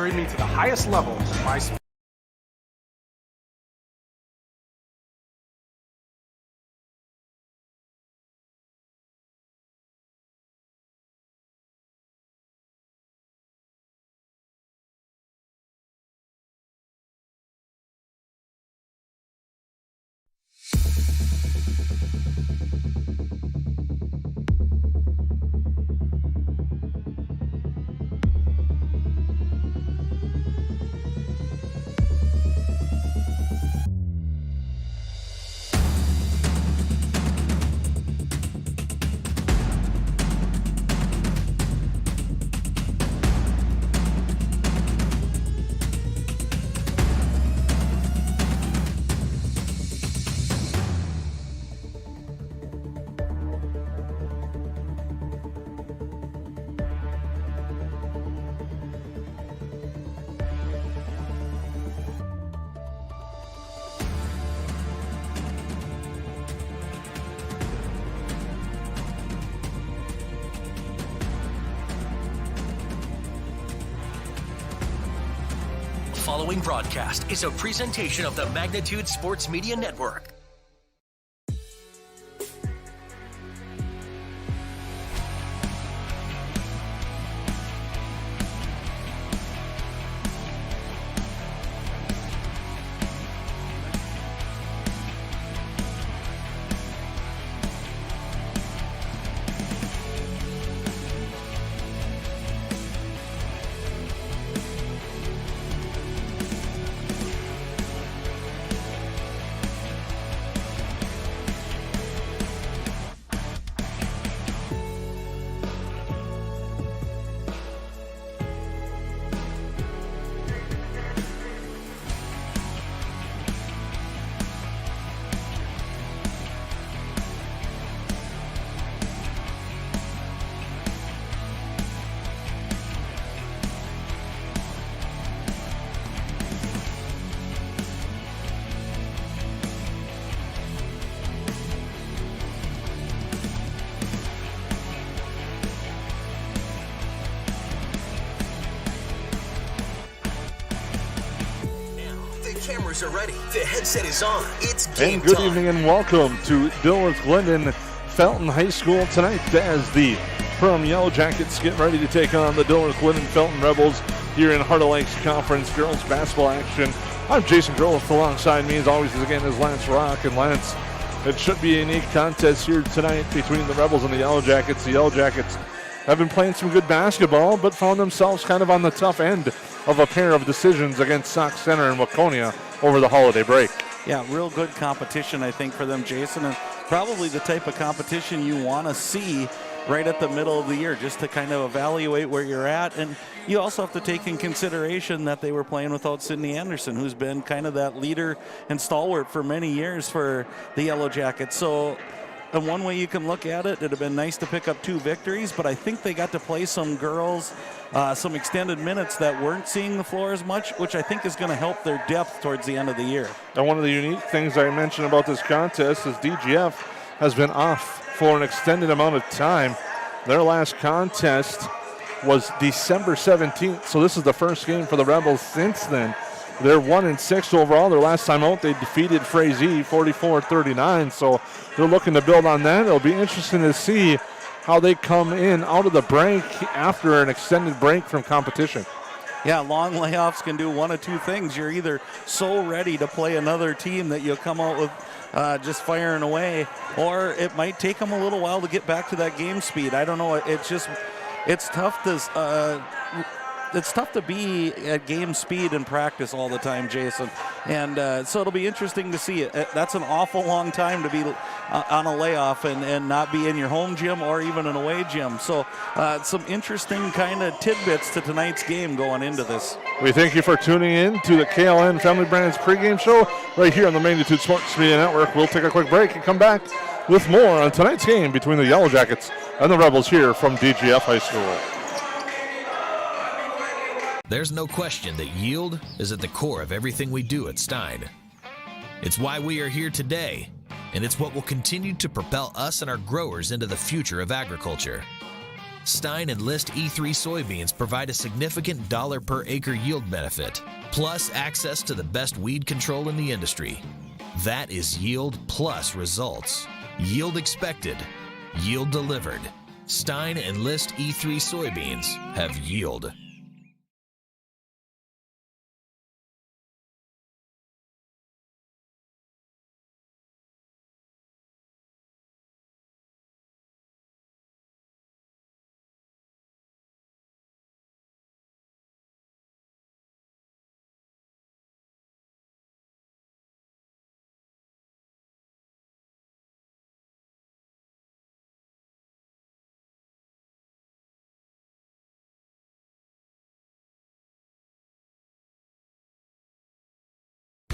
carried me to the highest level of my sport. The following broadcast is a presentation of the Magnitude Sports Media Network. Cameras are ready. The headset is on. It's game time. And good time. evening and welcome to Dilworth Glyndon Felton High School tonight as the Perham Yellowjackets get ready to take on the Dilworth Glyndon Felton Rebels here in Heart of Lakes Conference girls basketball action. I'm Jason Growth. Alongside me as always is Lance Rock. And Lance, it should be a unique contest here tonight between the Rebels and the Yellowjackets. The Yellowjackets have been playing some good basketball but found themselves kind of on the tough end of a pair of decisions against Sauk Center and Waconia over the holiday break. Yeah, real good competition, I think, for them, Jason, and probably the type of competition you want to see right at the middle of the year, just to kind of evaluate where you're at. And you also have to take in consideration that they were playing without Sydney Anderson, who's been kind of that leader and stalwart for many years for the Yellowjackets. So in one way you can look at it, it'd have been nice to pick up 2 victories, but I think they got to play some girls some extended minutes that weren't seeing the floor as much, which I think is going to help their depth towards the end of the year. And one of the unique things I mentioned about this contest is DGF has been off for an extended amount of time. Their last contest was December 17th, so this is the first game for the Rebels since then. They're 1-6 overall. Their last time out, they defeated Frazee 44-39, so they're looking to build on that. It'll be interesting to see how they come in out of the break after an extended break from competition. Yeah, long layoffs can do one of 2 things. You're either so ready to play another team that you'll come out with just firing away, or it might take them a little while to get back to that game speed. I don't know. It's tough to it's tough to be at game speed in practice all the time, Jason. And so it'll be interesting to see it. That's an awful long time to be on a layoff and not be in your home gym or even an away gym. So some interesting kind of tidbits to tonight's game going into this. We thank you for tuning in to the KLN Family Brands pregame show right here on the Magnitude Sports Media Network. We'll take a quick break and come back with more on tonight's game between the Yellowjackets and the Rebels here from DGF High School. There's no question that yield is at the core of everything we do at Stein. It's why we are here today, and it's what will continue to propel us and our growers into the future of agriculture. Stein and List E3 soybeans provide a significant dollar per acre yield benefit, plus access to the best weed control in the industry. That is yield plus results. Yield expected, yield delivered. Stein and List E3 soybeans have yield.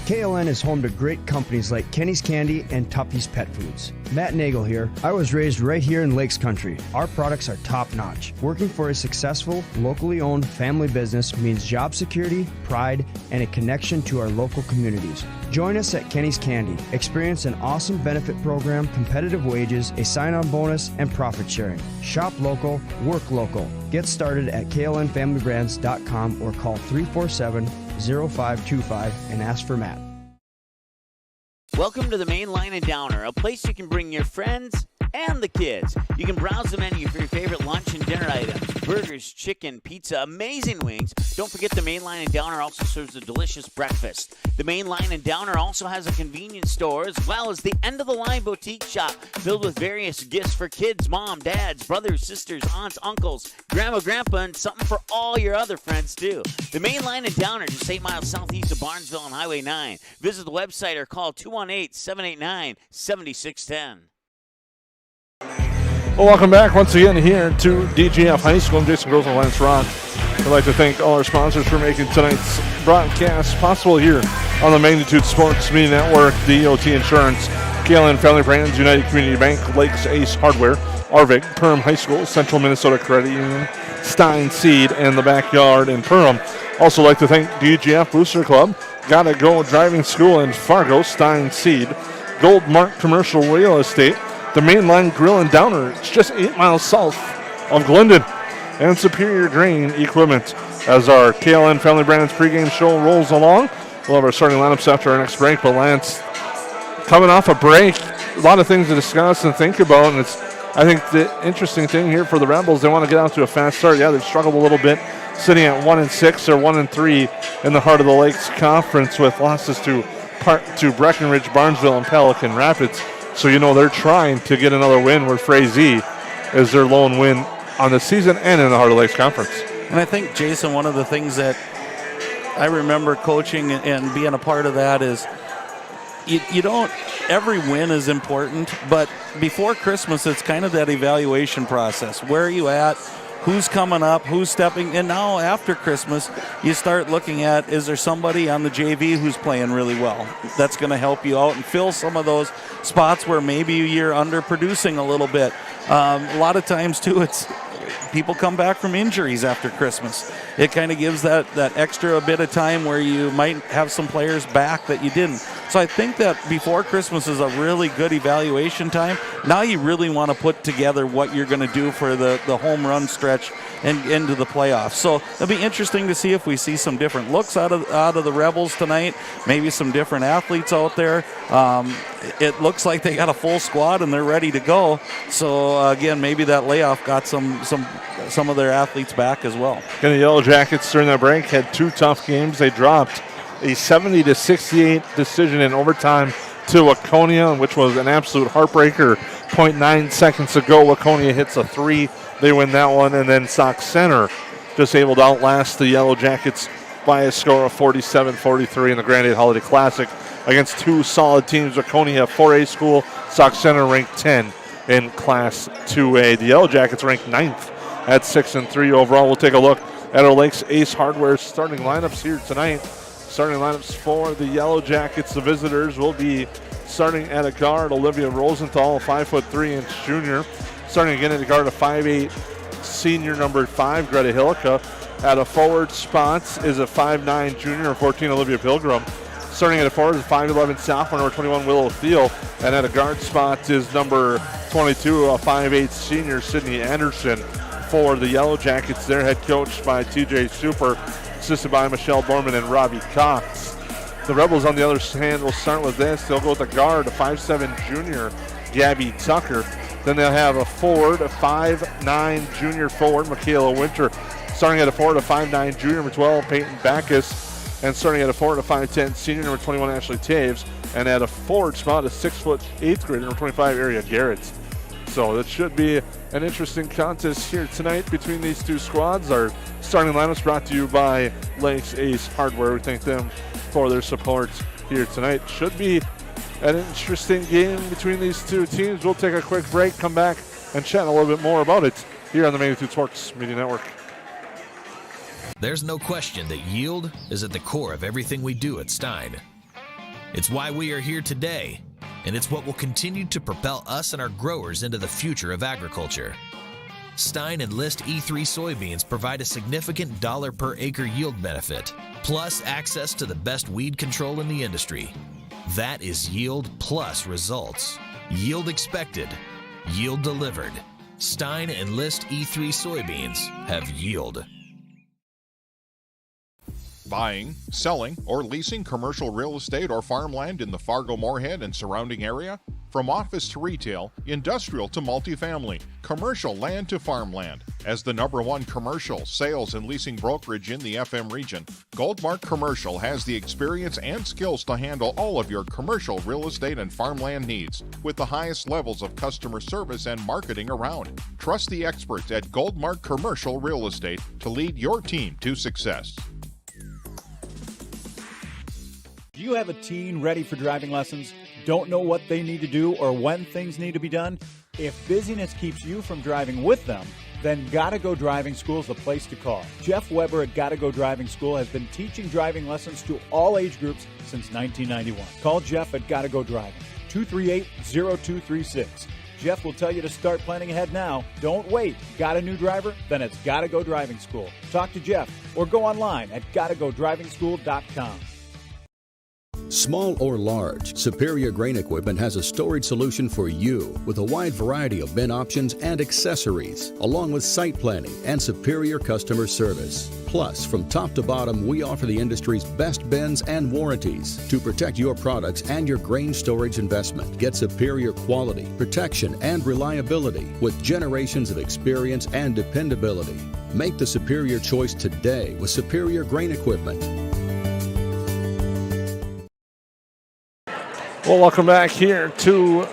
KLN is home to great companies like Kenny's Candy and Tuffy's Pet Foods. Matt Nagel here. I was raised right here in Lakes Country. Our products are top-notch. Working for a successful, locally owned family business means job security, pride, and a connection to our local communities. Join us at Kenny's Candy. Experience an awesome benefit program, competitive wages, a sign-on bonus, and profit sharing. Shop local, work local. Get started at klnfamilybrands.com or call 347-0525 and ask for Matt. Welcome to the Main Line and Downer, a place you can bring your friends and the kids. You can browse the menu for your favorite lunch and dinner items. Burgers, chicken, pizza, amazing wings. Don't forget the Main Line and Downer also serves a delicious breakfast. The Main Line and Downer also has a convenience store as well as the end-of-the-line boutique shop filled with various gifts for kids, mom, dads, brothers, sisters, aunts, uncles, grandma, grandpa, and something for all your other friends too. The Main Line and Downer, just 8 miles southeast of Barnesville on Highway 9. Visit the website or call 218-789-7610. Well, welcome back once again here to DGF High School. I'm Jason Gross and Lance Rock. I'd like to thank all our sponsors for making tonight's broadcast possible here on the Magnitude Sports Media Network, DOT Insurance, KLN Family Brands, United Community Bank, Lakes Ace Hardware, Arvik, Perham High School, Central Minnesota Credit Union, Stein Seed, and the Backyard in Perham. Also like to thank DGF Booster Club, Gotta Go Driving School in Fargo, Stein Seed, Gold Mark Commercial Real Estate, the Main Line Grill and Downer. It's just 8 miles south of Glyndon, and Superior Grain Equipment. As our KLN Family Brands pregame show rolls along, we'll have our starting lineups after our next break. But Lance, coming off a break, a lot of things to discuss and think about, and it's, I think the interesting thing here for the Rebels, they want to get out to a fast start. Yeah, they've struggled a little bit, sitting at 1-6 or 1-3 in the Heart of the Lakes Conference with losses to Breckenridge, Barnesville, and Pelican Rapids. So you know they're trying to get another win where Frazee is their lone win on the season and in the Heart of the Lakes Conference. And I think, Jason, one of the things that I remember coaching and being a part of that is you don't, every win is important, but before Christmas, it's kind of that evaluation process. Where are you at? Who's coming up? Who's stepping? And now after Christmas, you start looking at, is there somebody on the JV who's playing really well? That's going to help you out and fill some of those spots where maybe you're underproducing a little bit. A lot of times, too, it's people come back from injuries after Christmas. It kind of gives that extra bit of time where you might have some players back that you didn't. So I think that before Christmas is a really good evaluation time. Now you really want to put together what you're going to do for the home run stretch and into the playoffs. So it'll be interesting to see if we see some different looks out of the Rebels tonight, maybe some different athletes out there. It looks like they got a full squad and they're ready to go. So again, maybe that layoff got some of their athletes back as well. And the Yellowjackets during that break had 2 tough games. They dropped a 70-68 decision in overtime to Waconia, which was an absolute heartbreaker. 0.9 seconds to go, Waconia hits a 3. They win that one, and then Sauk Center just able to outlast the Yellowjackets by a score of 47-43 in the Grand 8 Holiday Classic against 2 solid teams. Waconia, 4A school, Sauk Center ranked 10 in Class 2A. The Yellowjackets ranked 9th at 6-3 overall. We'll take a look at our Lakes Ace Hardware starting lineups here tonight. Starting lineups for the Yellowjackets. The visitors will be starting at a guard, Olivia Rosenthal, a 5'3" junior. Starting again at a guard, a 5'8" senior, number 5, Greta Hillica. At a forward spot is a 5'9" junior, 14, Olivia Pilgrim. Starting at a forward is a 5'11" sophomore, number 21, Willow Thiel. And at a guard spot is number 22, a 5'8" senior, Sydney Anderson. for the Yellowjackets. They're head coached by TJ Super, assisted by Michelle Borman and Robbie Cox. The Rebels, on the other hand, will start with this. They'll go with the guard, a 5'7 junior, Gabby Tucker. Then they'll have a forward, a 5'9 junior forward, Michaela Winter. Starting at a forward, a 5'9 junior, number 12, Peyton Backus. And starting at a forward, a 5'10 senior, number 21, Ashley Taves. And at a forward spot, a 6'8" 8th grader, number 25, Area Garrett. So that should be an interesting contest here tonight between these two squads. Our starting lineups brought to you by Lakes Ace Hardware. We thank them for their support here tonight. Should be an interesting game between these two teams. We'll take a quick break, come back, and chat a little bit more about it here on the Magnitude Sports Media Network. There's no question that yield is at the core of everything we do at Stein. It's why we are here today, and it's what will continue to propel us and our growers into the future of agriculture. Stein Enlist E3 soybeans provide a significant dollar per acre yield benefit, plus access to the best weed control in the industry. That is yield plus results. Yield expected, yield delivered. Stein Enlist E3 soybeans have yield. Buying, selling, or leasing commercial real estate or farmland in the Fargo-Moorhead and surrounding area? From office to retail, industrial to multifamily, commercial land to farmland. As the #1 commercial, sales, and leasing brokerage in the FM region, Goldmark Commercial has the experience and skills to handle all of your commercial real estate and farmland needs with the highest levels of customer service and marketing around. Trust the experts at Goldmark Commercial Real Estate to lead your team to success. Do you have a teen ready for driving lessons? Don't know what they need to do or when things need to be done? If busyness keeps you from driving with them, then Gotta Go Driving School is the place to call. Jeff Weber at Gotta Go Driving School has been teaching driving lessons to all age groups since 1991. Call Jeff at Gotta Go Driving, 238-0236. Jeff will tell you to start planning ahead now. Don't wait. Got a new driver? Then it's Gotta Go Driving School. Talk to Jeff or go online at gottagodrivingschool.com. Small or large, Superior Grain Equipment has a storage solution for you with a wide variety of bin options and accessories, along with site planning and superior customer service. Plus, from top to bottom, we offer the industry's best bins and warranties to protect your products and your grain storage investment. Get superior quality, protection, and reliability with generations of experience and dependability. Make the superior choice today with Superior Grain Equipment. Well, welcome back here to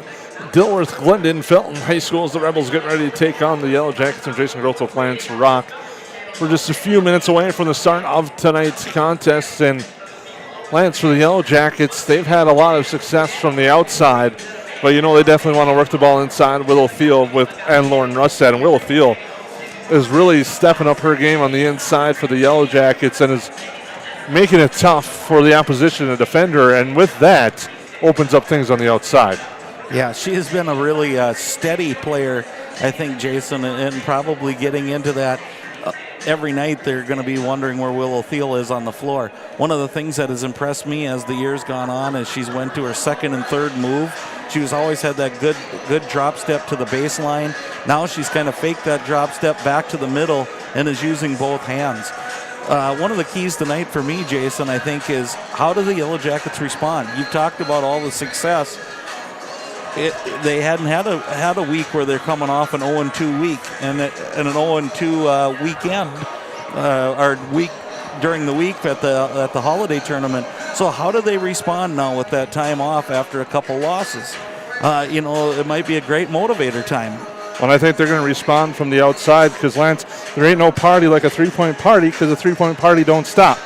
Dilworth Glyndon Felton High School as the Rebels get ready to take on the Yellowjackets and Jason Grotho with Lance Rock. We're just a few minutes away from the start of tonight's contest, and Lance, for the Yellowjackets, they've had a lot of success from the outside, but you know they definitely want to work the ball inside. Willow Field and Lauren Russett, and Willow Field is really stepping up her game on the inside for the Yellowjackets and is making it tough for the opposition to defend her, and with that, opens up things on the outside. Yeah, she has been a really steady player, I think, Jason, and probably getting into that every night they're going to be wondering where Willow Thiel is on the floor. One of the things that has impressed me as the years gone on is she's went to her second and third move. She's always had that good drop step to the baseline. Now she's kind of faked that drop step back to the middle and is using both hands. One of the keys tonight for me, Jason, I think, is how do the Yellowjackets respond? You've talked about all the success. They hadn't had a week where they're coming off an 0-2 week and an 0-2 weekend or week during the week at the holiday tournament. So how do they respond now with that time off after a couple losses? It might be a great motivator time. Well, I think they're going to respond from the outside because, Lance, there ain't no party like a three-point party because a three-point party don't stop.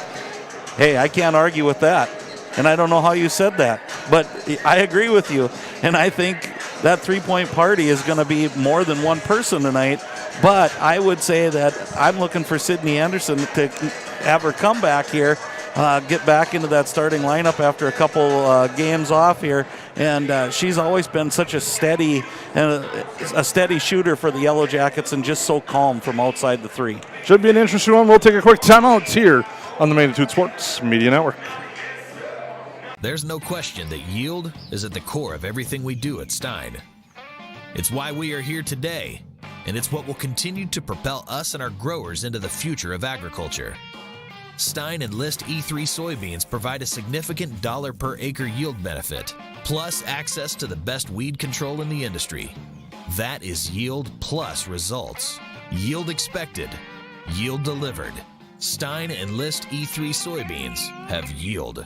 Hey, I can't argue with that. And I don't know how you said that, but I agree with you. And I think that three-point party is going to be more than one person tonight. But I would say that I'm looking for Sydney Anderson to have her come back here, get back into that starting lineup after a couple games off here. And she's always been such a steady shooter for the Yellowjackets and just so calm from outside the three. Should be an interesting one. We'll take a quick timeout here on the Magnitude Sports Media Network. There's no question that yield is at the core of everything we do at Stein. It's why we are here today, and it's what will continue to propel us and our growers into the future of agriculture. Stein and List E3 soybeans provide a significant dollar per acre yield benefit, plus access to the best weed control in the industry. That is yield plus results. Yield expected, yield delivered. Stein and List E3 soybeans have yield.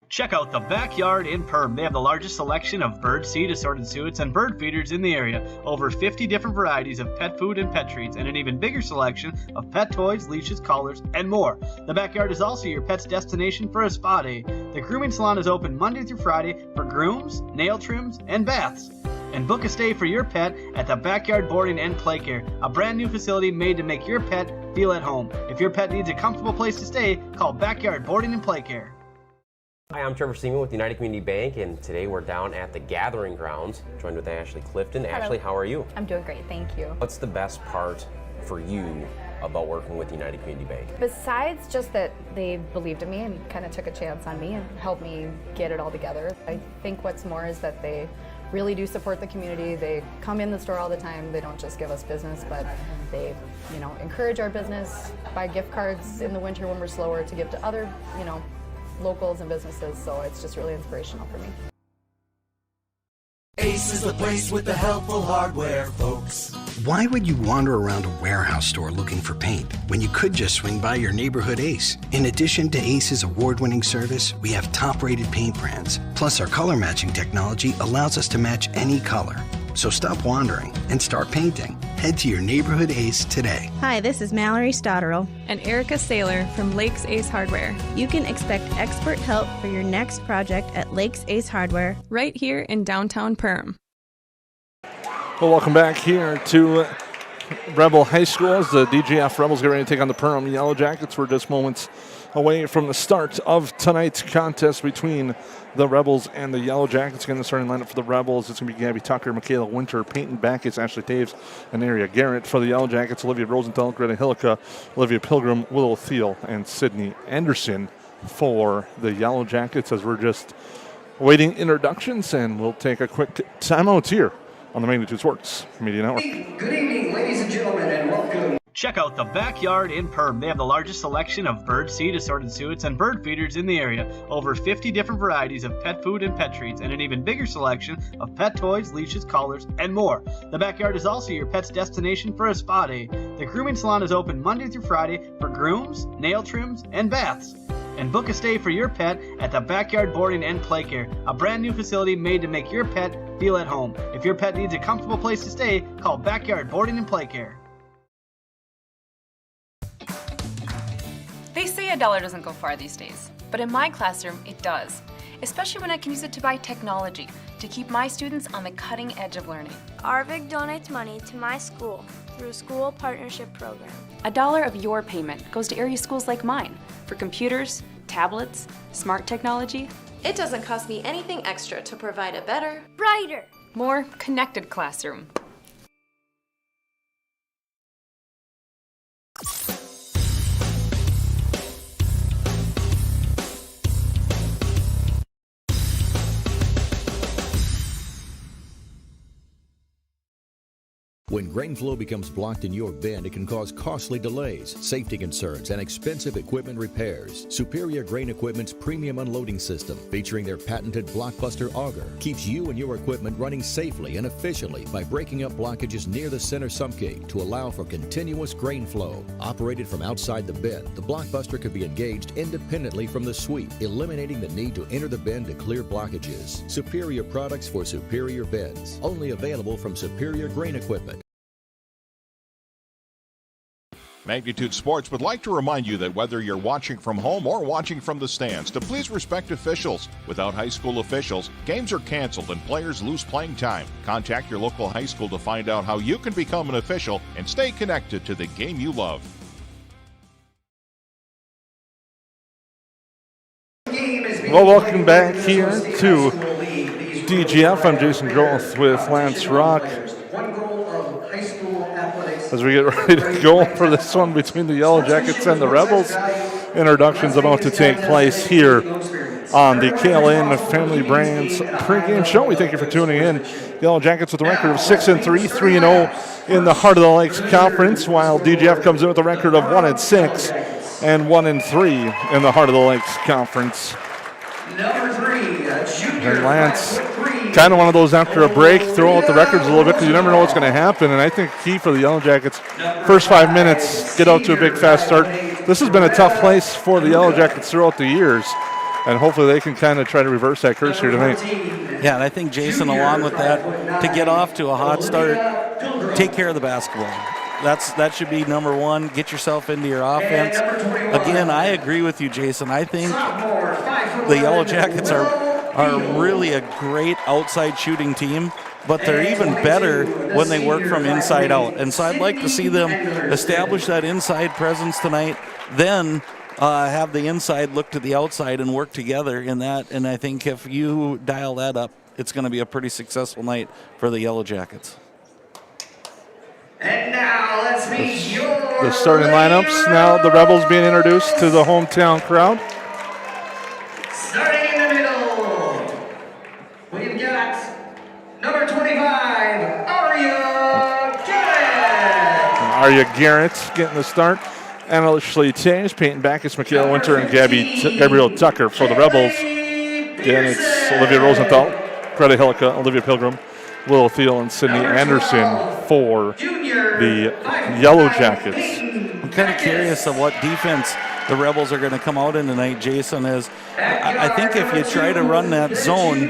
Check out the Backyard in Perham. They have the largest selection of bird seed, assorted suets, and bird feeders in the area. Over 50 different varieties of pet food and pet treats, and an even bigger selection of pet toys, leashes, collars, and more. The Backyard is also your pet's destination for a spa day. The grooming salon is open Monday through Friday for grooms, nail trims, and baths. And book a stay for your pet at the Backyard Boarding and Play Care, a brand new facility made to make your pet feel at home. If your pet needs a comfortable place to stay, call Backyard Boarding and Play Care. Hi, I'm Trevor Seaman with United Community Bank, and today we're down at the Gathering Grounds, joined with Ashley Clifton. Hello. Ashley, how are you? I'm doing great, thank you. What's the best part for you about working with United Community Bank? Besides just that they believed in me and kind of took a chance on me and helped me get it all together, I think what's more is that they really do support the community. They come in the store all the time. They don't just give us business, but they, encourage our business, buy gift cards in the winter when we're slower to give to other, locals and businesses, so it's just really inspirational for me. Ace is the place with the helpful hardware, folks. Why would you wander around a warehouse store looking for paint when you could just swing by your neighborhood Ace? In addition to Ace's award-winning service, we have top-rated paint brands. Plus, our color matching technology allows us to match any color. So stop wandering and start painting. Head to your neighborhood Ace today. Hi, this is Mallory Stotterell and Erica Saylor from Lakes Ace Hardware. You can expect expert help for your next project at Lakes Ace Hardware, right here in downtown Perham. Well, welcome back here to Rebel High School as the DGF Rebels get ready to take on the Perham Yellowjackets. We're just moments away from the start of tonight's contest between the Rebels and the Yellowjackets. Again, the starting lineup for the Rebels, it's going to be Gabby Tucker, Michaela Winter, Peyton Backus, Ashley Taves, and Aria Garrett. For the Yellowjackets, Olivia Rosenthal, Greta Hillica, Olivia Pilgrim, Willow Thiel, and Sydney Anderson for the Yellowjackets, as we're just waiting introductions, and we'll take a quick timeout here on the Magnitude Sports Media Network. Good evening, ladies and gentlemen, and welcome. Check out the Backyard in Perham. They have the largest selection of bird seed, assorted suets, and bird feeders in the area. Over 50 different varieties of pet food and pet treats, and an even bigger selection of pet toys, leashes, collars, and more. The Backyard is also your pet's destination for a spa day. The grooming salon is open Monday through Friday for grooms, nail trims, and baths. And book a stay for your pet at the Backyard Boarding and Play Care, a brand new facility made to make your pet feel at home. If your pet needs a comfortable place to stay, call Backyard Boarding and Play Care. They say $1 doesn't go far these days, but in my classroom it does, especially when I can use it to buy technology to keep my students on the cutting edge of learning. Arvig donates money to my school through a school partnership program. $1 of your payment goes to area schools like mine for computers, tablets, smart technology. It doesn't cost me anything extra to provide a better, brighter, more connected classroom. When grain flow becomes blocked in your bin, it can cause costly delays, safety concerns, and expensive equipment repairs. Superior Grain Equipment's premium unloading system, featuring their patented Blockbuster auger, keeps you and your equipment running safely and efficiently by breaking up blockages near the center sump gate to allow for continuous grain flow. Operated from outside the bin, the Blockbuster could be engaged independently from the sweep, eliminating the need to enter the bin to clear blockages. Superior products for superior bins. Only available from Superior Grain Equipment. Magnitude Sports would like to remind you that whether you're watching from home or watching from the stands, to please respect officials. Without high school officials, games are canceled and players lose playing time. Contact your local high school to find out how you can become an official and stay connected to the game you love. Well, welcome back here to DGF. I'm Jason Groth with Lance Rock. As we get ready to go for this one between the Yellowjackets and the Rebels. Introductions about to take place here on the KLN Family Brands pregame show. We thank you for tuning in. Yellowjackets with a record of 6-3, 3-0 in the Heart of the Lakes Conference, while DGF comes in with a record of 1-6 and 1-3 in the Heart of the Lakes Conference. And Lance, kind of one of those after a break, throw out the records a little bit because you never know what's going to happen. And I think key for the Yellowjackets, first 5 minutes, get out to a big fast start. This has been a tough place for the Yellowjackets throughout the years, and hopefully they can kind of try to reverse that curse here tonight. Yeah, and I think Jason, along with that, to get off to a hot start, take care of the basketball. That should be number one. Get yourself into your offense. Again, I agree with you, Jason. I think the Yellowjackets are really a great outside shooting team, but they're even better when they work from inside out. And so I'd like to see them establish that inside presence tonight, then have the inside look to the outside and work together in that. And I think if you dial that up, it's going to be a pretty successful night for the Yellowjackets. And now let's meet the starting lineups. Now the Rebels being introduced to the hometown crowd. Starting in the middle, we've got number 25, Arya Garrett. Arya Garrett getting the start. Ashley Tage, Peyton Backus, Michaela Winter, and Gabrielle Tucker for the Rebels. Again, it's Olivia Rosenthal, Greta Hillica, Olivia Pilgrim, Will Thiel, and Sydney Anderson for the Yellowjackets. I'm kind of curious of what defense the Rebels are going to come out in tonight, Jason, is I think if you try to run that zone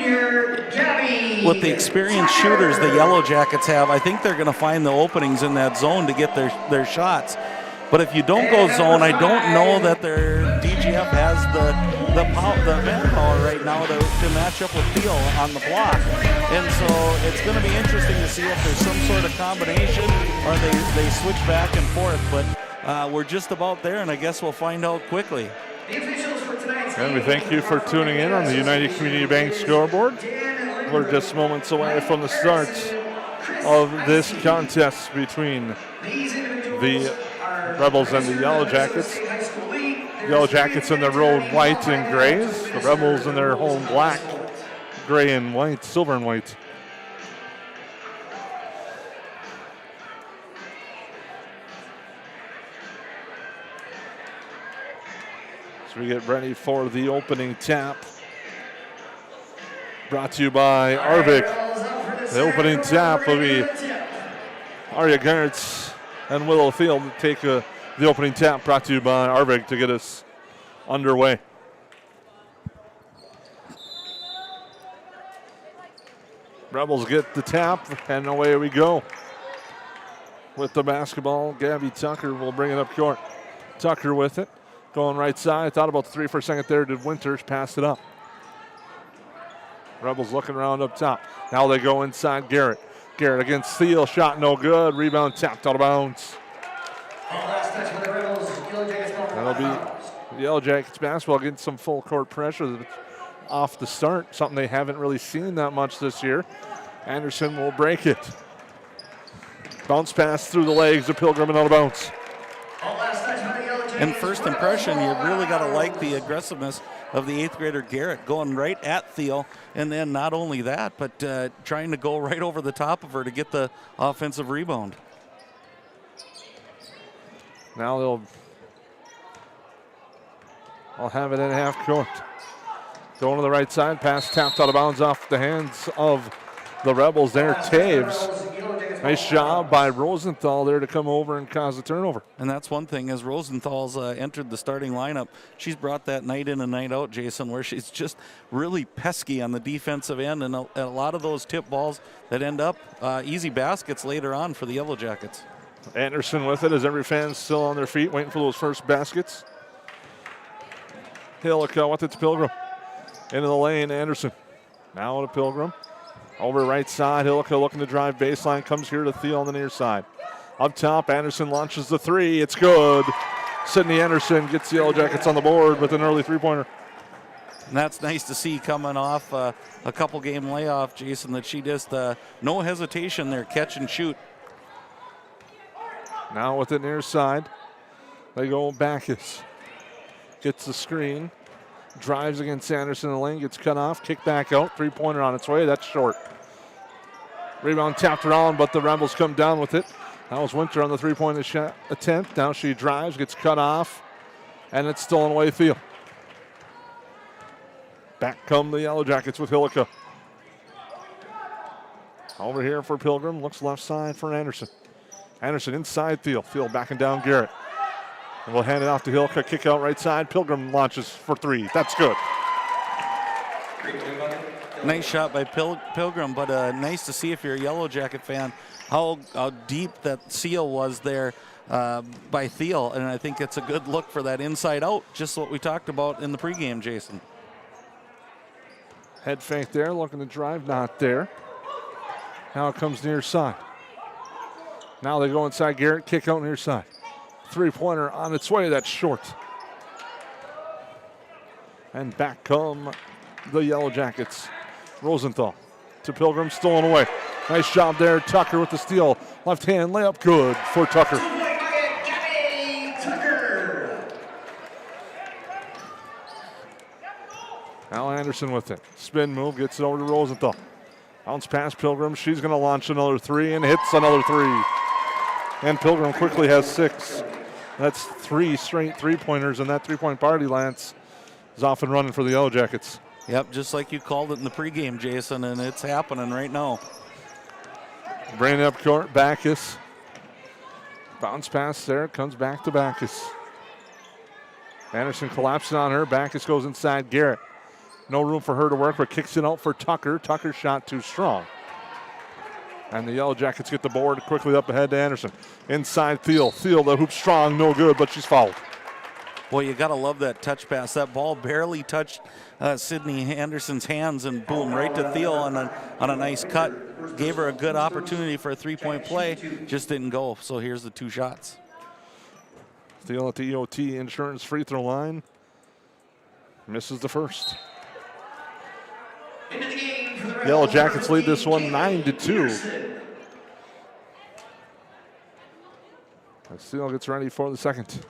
with the experienced shooters the Yellowjackets have, I think they're going to find the openings in that zone to get their shots. But if you don't go zone, I don't know that their DGF has the manpower right now to match up with Thiel on the block. And so it's going to be interesting to see if there's some sort of combination or they switch back and forth. But we're just about there, and I guess we'll find out quickly. And we thank you for tuning in on the United Community Bank scoreboard. We're just moments away from the start of this contest between the Rebels and the Yellowjackets. Yellowjackets in their road white and grays. The Rebels in their home black, gray and white, silver and white. So we get ready for the opening tap. Brought to you by Arvik. The opening tap will be Arya Garrett and Willow Field take the opening tap, brought to you by Arvik to get us underway. Rebels get the tap, and away we go. With the basketball, Gabby Tucker will bring it up court. Tucker with it, going right side. Thought about the three for a second there. Did Winters pass it up? Rebels looking around up top. Now they go inside Garrett. Garrett against Thiel, shot no good. Rebound tapped out of bounds. That'll be the Yellowjackets basketball getting some full court pressure off the start, something they haven't really seen that much this year. Anderson will break it. Bounce pass through the legs of Pilgrim and out of bounds. And first impression, you really got to like the aggressiveness of the 8th grader Garrett going right at Thiel, and then not only that, but trying to go right over the top of her to get the offensive rebound. Now I'll have it in half court. Going to the right side, pass tapped out of bounds off the hands of the Rebels there. Taves. Nice job by Rosenthal there to come over and cause a turnover. And that's one thing, as Rosenthal's entered the starting lineup, she's brought that night in and night out, Jason, where she's just really pesky on the defensive end, and a lot of those tip balls that end up easy baskets later on for the Yellowjackets. Anderson with it as every fan's still on their feet waiting for those first baskets. Hillica with it to Pilgrim. Into the lane, Anderson. Now to Pilgrim. Over right side, Hillica looking to drive baseline. Comes here to Thiel on the near side. Up top, Anderson launches the three. It's good. Sydney Anderson gets the Yellowjackets on the board with an early three-pointer. And that's nice to see coming off a couple-game layoff, Jason, that she just no hesitation there, catch and shoot. Now with the near side, they go Backus. Gets the screen. Drives against Anderson in the lane, gets cut off, kick back out, three-pointer on its way, that's short. Rebound tapped around, but the Rebels come down with it. That was Winter on the three-point attempt. Now she drives, gets cut off, and it's stolen away field. Back come the Yellowjackets with Hillica. Over here for Pilgrim, looks left side for Anderson. Anderson inside Field. Field backing down Garrett. And we'll hand it off to Hillica, kick out right side. Pilgrim launches for three. That's good. Nice shot by Pilgrim, but nice to see, if you're a Yellow Jacket fan, how deep that seal was there by Thiel. And I think it's a good look for that inside out, just what we talked about in the pregame, Jason. Head fake there, looking to drive, not there. Now it comes near side. Now they go inside Garrett, kick out near side. Three-pointer on its way, that's short. And back come the Yellow Jackets. Rosenthal to Pilgrim, stolen away. Nice job there, Tucker with the steal. Left hand layup, good for Tucker. Al Anderson with it. Spin move, gets it over to Rosenthal. Bounce past Pilgrim, she's gonna launch another three and hits another three. And Pilgrim quickly has 6. That's 3 straight three-pointers, and that three-point party, Lance, is off and running for the Yellow Jackets. Yep, just like you called it in the pregame, Jason, and it's happening right now. Bring it up court, Backus. Bounce pass there, comes back to Backus. Anderson collapses on her, Backus goes inside Garrett. No room for her to work, but kicks it out for Tucker. Tucker's shot too strong. And the Yellow Jackets get the board quickly up ahead to Anderson. Inside Thiel. Thiel, the hoop strong, no good, but she's fouled. Boy, you got to love that touch pass. That ball barely touched Sydney Anderson's hands, and boom, right to Thiel on a nice cut. Gave her a good opportunity for a three-point play, just didn't go. So here's the 2 shots. Thiel at the EOT Insurance free throw line. Misses the first. Yellow Jackets lead this one 9-2. And Steele gets ready for the second.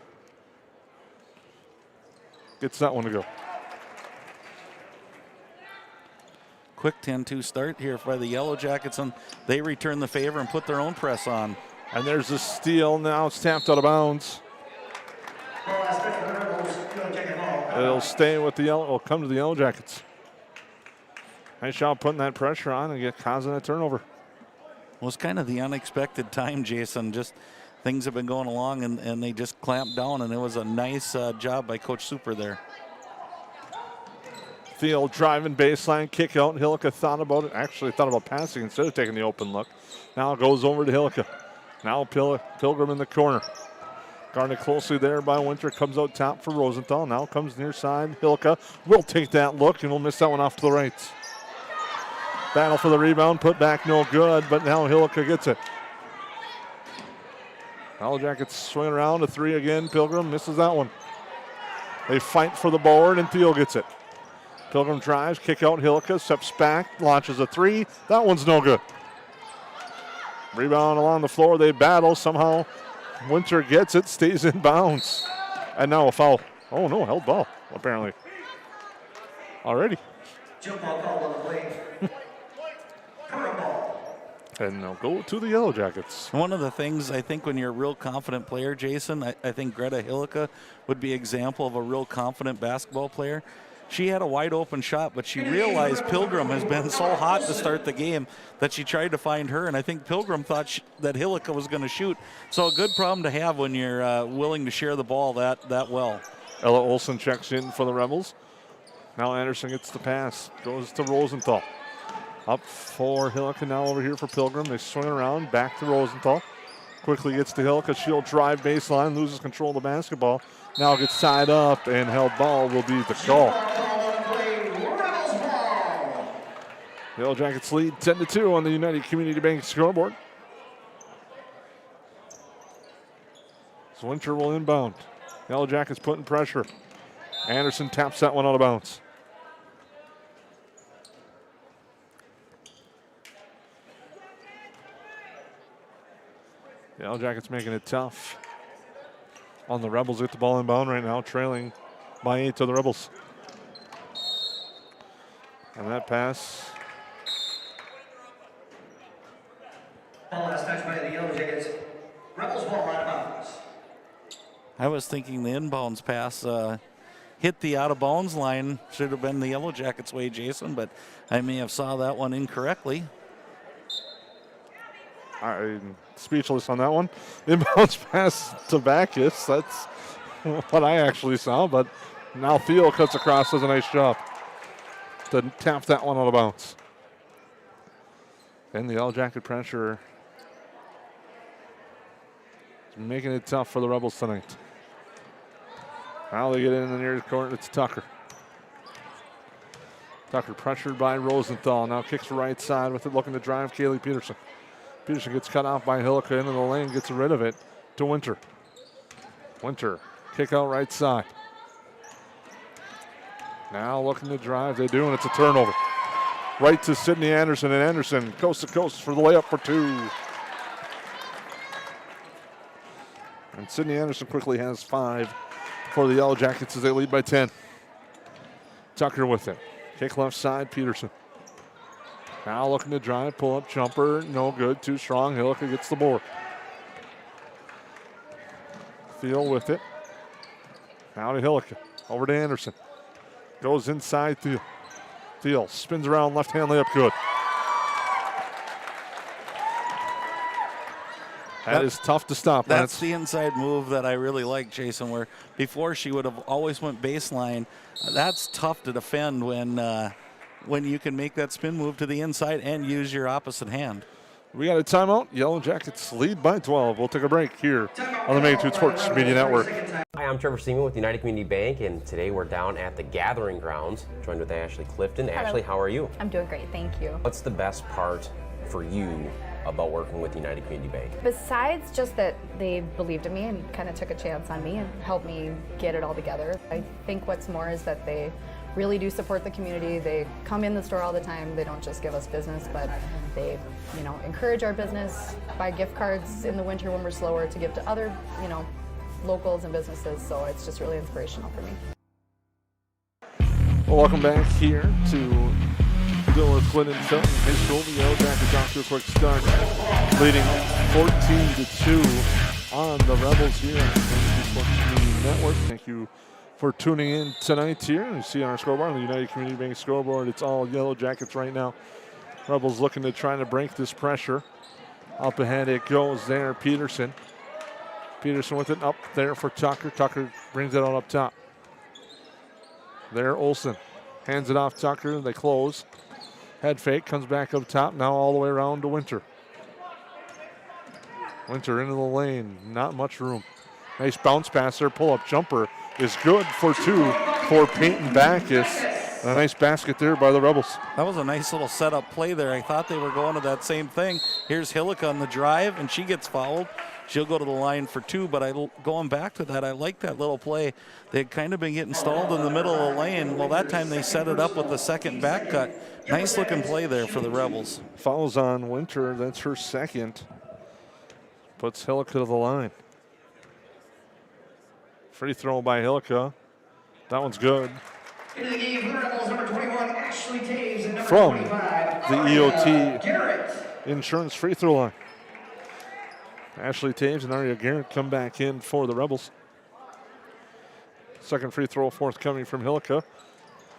Gets that one to go. Quick 10-2 start here by the Yellow Jackets, and they return the favor and put their own press on. And there's a steal. Now it's tapped out of bounds. It'll stay with the Yellow. It'll come to the Yellow Jackets. Nice job putting that pressure on and causing a turnover. Well, it's kind of the unexpected time, Jason. Just things have been going along, and they just clamped down, and it was a nice job by Coach Super there. Field driving baseline, kick out. Hillica thought about it. Actually thought about passing instead of taking the open look. Now it goes over to Hillica. Now Pilgrim in the corner. Guarded closely there by Winter. Comes out top for Rosenthal. Now comes near side. Hillica will take that look, and we'll miss that one off to the right. Battle for the rebound, put back, no good, but now Hillica gets it. Yellow Jackets swing around, a 3 again. Pilgrim misses that one. They fight for the board, and Thiel gets it. Pilgrim drives, kick out Hillica, steps back, launches a 3. That one's no good. Rebound along the floor, they battle. Somehow Winter gets it, stays in bounds. And now a foul. Oh no, held ball, apparently. Already. Jump ball called on the play. And they'll go to the Yellow Jackets. One of the things I think when you're a real confident player, Jason, I think Greta Hillica would be an example of a real confident basketball player. She had a wide open shot, but she realized Pilgrim has been so hot to start the game that she tried to find her, and I think Pilgrim thought that Hillica was going to shoot. So a good problem to have when you're willing to share the ball that well. Ella Olsen checks in for the Rebels. Now Anderson gets the pass, goes to Rosenthal. Up for Hillica, now over here for Pilgrim. They swing around, back to Rosenthal. Quickly gets to Hillica. She'll drive baseline, loses control of the basketball. Now gets tied up, and held ball will be the call. Yellow Jackets lead 10-2 on the United Community Bank scoreboard. So Winter will inbound. Yellow Jackets putting pressure. Anderson taps that one out of bounds. Yellow Jackets making it tough on the Rebels. Get the ball inbound right now, trailing by 8 to the Rebels. And that pass. Last touch by the Yellowjackets. Rebels ball out of bounds. I was thinking the inbounds pass hit the out of bounds line. Should have been the Yellowjackets' way, Jason, but I may have saw that one incorrectly. I'm speechless on that one. Inbounds pass to Backus. That's what I actually saw, but now Theo cuts across, does a nice job to tap that one out of bounds. And the Yellowjacket pressure is making it tough for the Rebels tonight. Now they get in the near court, it's Tucker. Tucker pressured by Rosenthal. Now kicks right side with it, looking to drive Kaylee Peterson. Peterson gets cut off by Hillica into the lane, gets rid of it to Winter. Winter, kick out right side. Now looking to drive, they do, and it's a turnover. Right to Sydney Anderson, and Anderson coast to coast for the layup for two. And Sydney Anderson quickly has 5 for the Yellowjackets as they lead by 10. Tucker with it. Kick left side, Peterson. Now looking to drive, pull up jumper, no good, too strong. Hillica gets the board. Thiel with it. Now to Hillica, over to Anderson. Goes inside Thiel. Thiel spins around, left hand layup, good. That is tough to stop. That's the inside move that I really like, Jason, where before she would have always went baseline. That's tough to defend when you can make that spin move to the inside and use your opposite hand. We got a timeout. Yellowjackets lead by 12. We'll take a break here on the Magnitude Sports Media Network. Hi, I'm Trevor Seaman with United Community Bank, and today we're down at the Gathering Grounds, joined with Ashley Clifton. Hello. Ashley, how are you? I'm doing great, thank you. What's the best part for you about working with United Community Bank? Besides just that they believed in me and kind of took a chance on me and helped me get it all together, I think what's more is that they really do support the community. They come in the store all the time. They don't just give us business, but they, encourage our business, buy gift cards in the winter when we're slower to give to other, locals and businesses. So it's just really inspirational for me. Well, welcome back here to Dilworth Glyndon Felton High School. The Yellowjackets off to a quick start, leading 14-2 on the Rebels here on the Sports Media Network. Thank you for tuning in tonight here. You see on our scoreboard, on the United Community Bank scoreboard, it's all Yellowjackets right now. Rebels looking to try to break this pressure. Up ahead it goes there, Peterson. Peterson with it up there for Tucker. Tucker brings it on up top. There, Olsen hands it off Tucker. They close. Head fake, comes back up top. Now all the way around to Winter. Winter into the lane. Not much room. Nice bounce pass there. Pull-up jumper is good for 2 for Peyton Backus. And a nice basket there by the Rebels. That was a nice little setup play there. I thought they were going to that same thing. Here's Hillica on the drive, and she gets fouled. She'll go to the line for 2, but going back to that, I like that little play. They had kind of been getting stalled in the middle of the lane. Well, that time they set it up with the second back cut. Nice looking play there for the Rebels. Fouls on Winter. That's her second. Puts Hillica to the line. Free throw by Hillica. That one's good. Into the game, the Rebels, number 21, Ashley Taves, and number From 25, the EOT Garrett. Insurance free throw line. Ashley Taves and Aria Garrett come back in for the Rebels. Second free throw forthcoming from Hillica.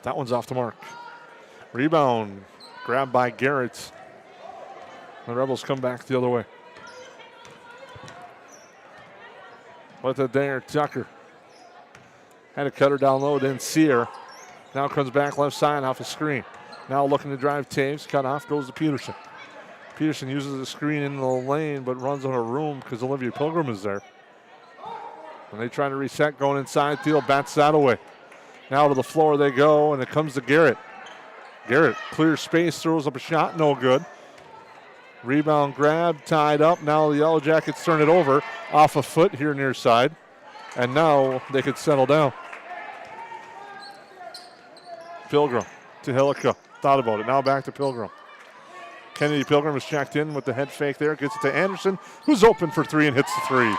That one's off the mark. Rebound grabbed by Garrett. The Rebels come back the other way. With it there, Tucker. Had to cut her down low, didn't see her. Now comes back left side off a screen. Now looking to drive Taves. Cut off, goes to Peterson. Peterson uses the screen in the lane, but runs out of room because Olivia Pilgrim is there. And they try to reset, going inside. Thiel bats that away. Now to the floor they go, and it comes to Garrett. Garrett clears space, throws up a shot, no good. Rebound grab, tied up. Now the Yellowjackets turn it over off a foot here near side. And now they could settle down. Pilgrim to Hillica. Thought about it. Now back to Pilgrim. Kennedy Pilgrim is checked in with the head fake there. Gets it to Anderson, who's open for 3 and hits the 3.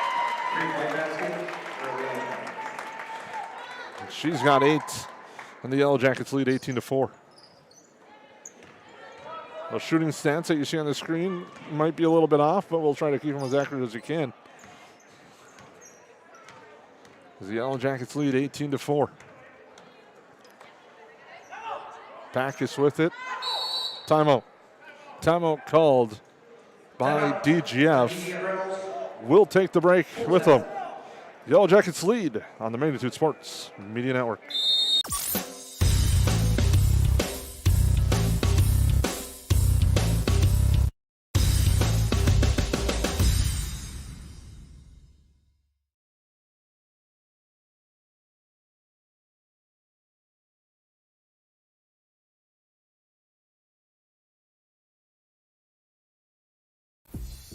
She's got 8. And the Yellowjackets lead 18-4. Those shooting stats that you see on the screen might be a little bit off, but we'll try to keep them as accurate as we can. As the Yellowjackets lead 18-4. Backus with it. Timeout. Timeout called by DGF. We'll take the break with them. Yellowjackets lead on the Magnitude Sports Media Network.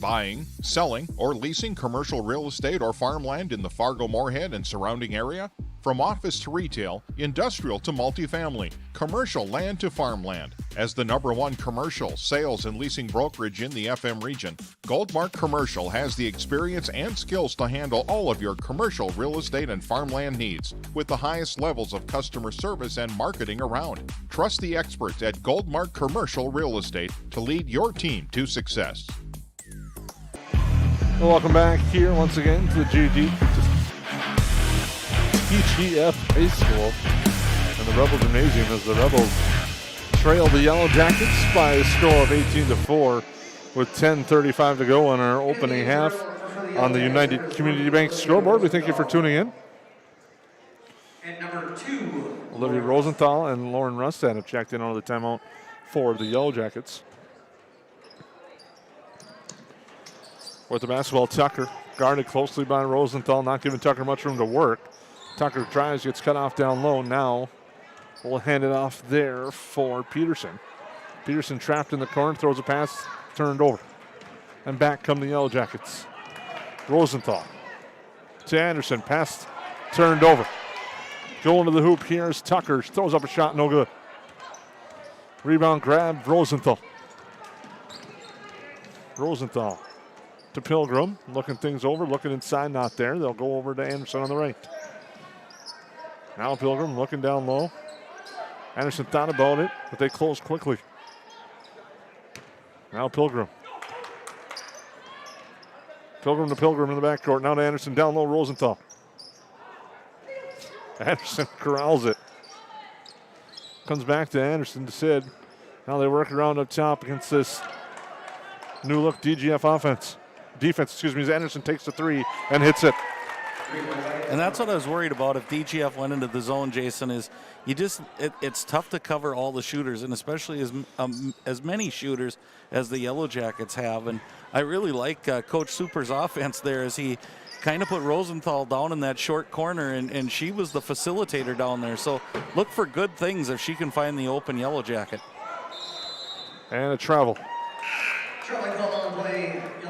Buying, selling, or leasing commercial real estate or farmland in the Fargo-Moorhead and surrounding area? From office to retail, industrial to multifamily, commercial land to farmland. As the #1 commercial, sales, and leasing brokerage in the FM region, Goldmark Commercial has the experience and skills to handle all of your commercial real estate and farmland needs with the highest levels of customer service and marketing around. Trust the experts at Goldmark Commercial Real Estate to lead your team to success. Welcome back here once again to the TGF High School and the Rebel Gymnasium as the Rebels trail the Yellowjackets by a score of 18-4 with 10:35 to go on our opening half on the United Community Bank scoreboard. We thank you for tuning in. And number 2, Olivia Rosenthal and Lauren Rustad have checked in on the timeout for the Yellowjackets. With the basketball, Tucker guarded closely by Rosenthal, not giving Tucker much room to work. Tucker drives, gets cut off down low. Now we'll hand it off there for Peterson. Peterson trapped in the corner, throws a pass, turned over. And back come the Yellowjackets. Rosenthal to Anderson, pass turned over. Going to the hoop, here's Tucker, throws up a shot, no good. Rebound grab, Rosenthal. Rosenthal to Pilgrim, looking things over, looking inside, not there. They'll go over to Anderson on the right. Now Pilgrim looking down low. Anderson thought about it, but they close quickly. Now Pilgrim. Pilgrim to Pilgrim in the backcourt. Now to Anderson, down low, Rosenthal. Anderson corrals it. Comes back to Anderson to Sid. Now they work around up top against this new look DGF defense, as Anderson takes the three and hits it. And that's what I was worried about if DGF went into the zone, Jason, is it's tough to cover all the shooters, and especially as many shooters as the Yellowjackets have. And I really like Coach Super's offense there as he kind of put Rosenthal down in that short corner, and she was the facilitator down there. So look for good things if she can find the open Yellowjacket. And a travel.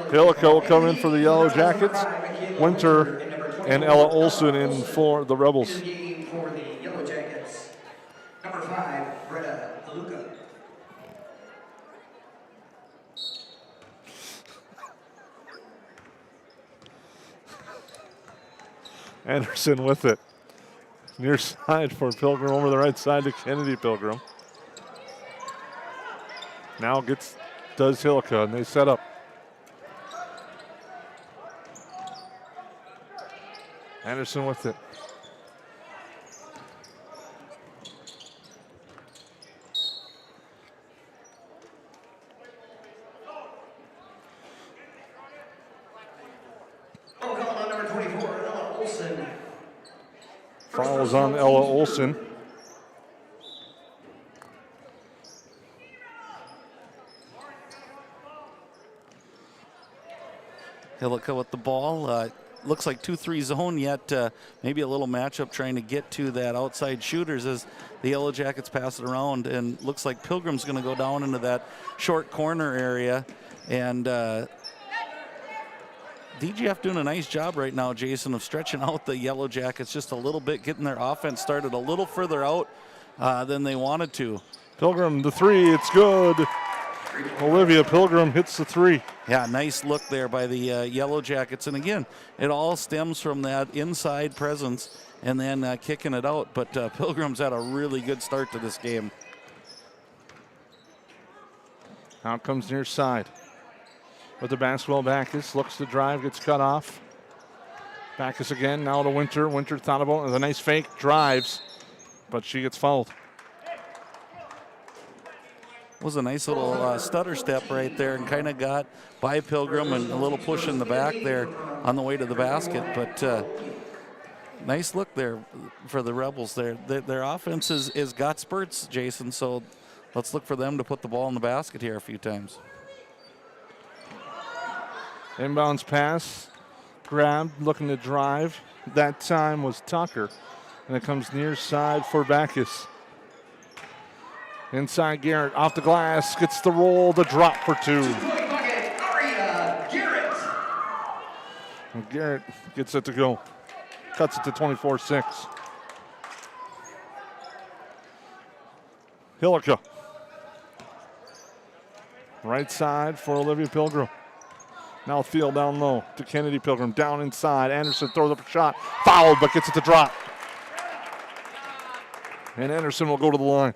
Hillico will come in for the Yellowjackets. Winter and Ella Olson in for the Rebels. For the Yellowjackets, number 5, Britta Aluka. Anderson with it. Near side for Pilgrim over the right side to Kennedy Pilgrim. Now does Hillica, and they set up. Anderson with it. Fouls on Ella Olson. Hillica with the ball. Looks like 2-3 zone yet. Maybe a little matchup trying to get to that outside shooters as the Yellowjackets pass it around. And looks like Pilgrim's going to go down into that short corner area. And DGF doing a nice job right now, Jason, of stretching out the Yellowjackets just a little bit, getting their offense started a little further out than they wanted to. Pilgrim, the three, it's good. Olivia Pilgrim hits the three. Yeah, nice look there by the Yellowjackets. And again, it all stems from that inside presence and then kicking it out. But Pilgrim's had a really good start to this game. Out comes near side. With the basketball, Backus looks to drive, gets cut off. Backus again, now to Winter. Winter thought about it with a nice fake, drives, but she gets fouled. Was a nice little stutter step right there and kind of got by Pilgrim and a little push in the back there on the way to the basket. But nice look there for the Rebels there. Their offense is got spurts, Jason, so let's look for them to put the ball in the basket here a few times. Inbounds pass, grabbed, looking to drive. That time was Tucker, and it comes near side for Backus. Inside Garrett, off the glass, gets the roll, the drop for two. And Garrett gets it to go. Cuts it to 24-6. Hillica. Right side for Olivia Pilgrim. Now field down low to Kennedy Pilgrim. Down inside. Anderson throws up a shot. Fouled, but gets it to drop. And Anderson will go to the line.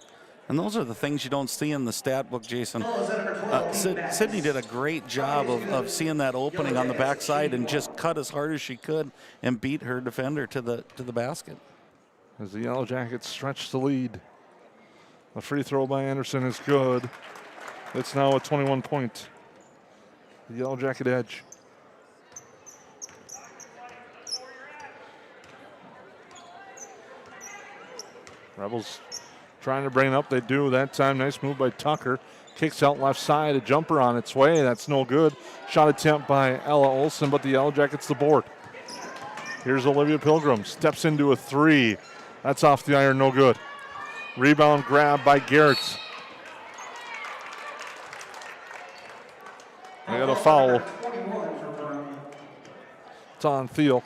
And those are the things you don't see in the stat book, Jason. Sydney did a great job of seeing that opening on the backside and just cut as hard as she could and beat her defender to the basket. As the Yellow Jackets stretch the lead. A free throw by Anderson is good. It's now a 21-point. The Yellow Jacket edge. Rebels trying to bring it up. They do that time. Nice move by Tucker. Kicks out left side. A jumper on its way. That's no good. Shot attempt by Ella Olson, but the Yellow Jackets the board. Here's Olivia Pilgrim. Steps into a three. That's off the iron. No good. Rebound grab by Garrett. They got a foul. It's on Thiel.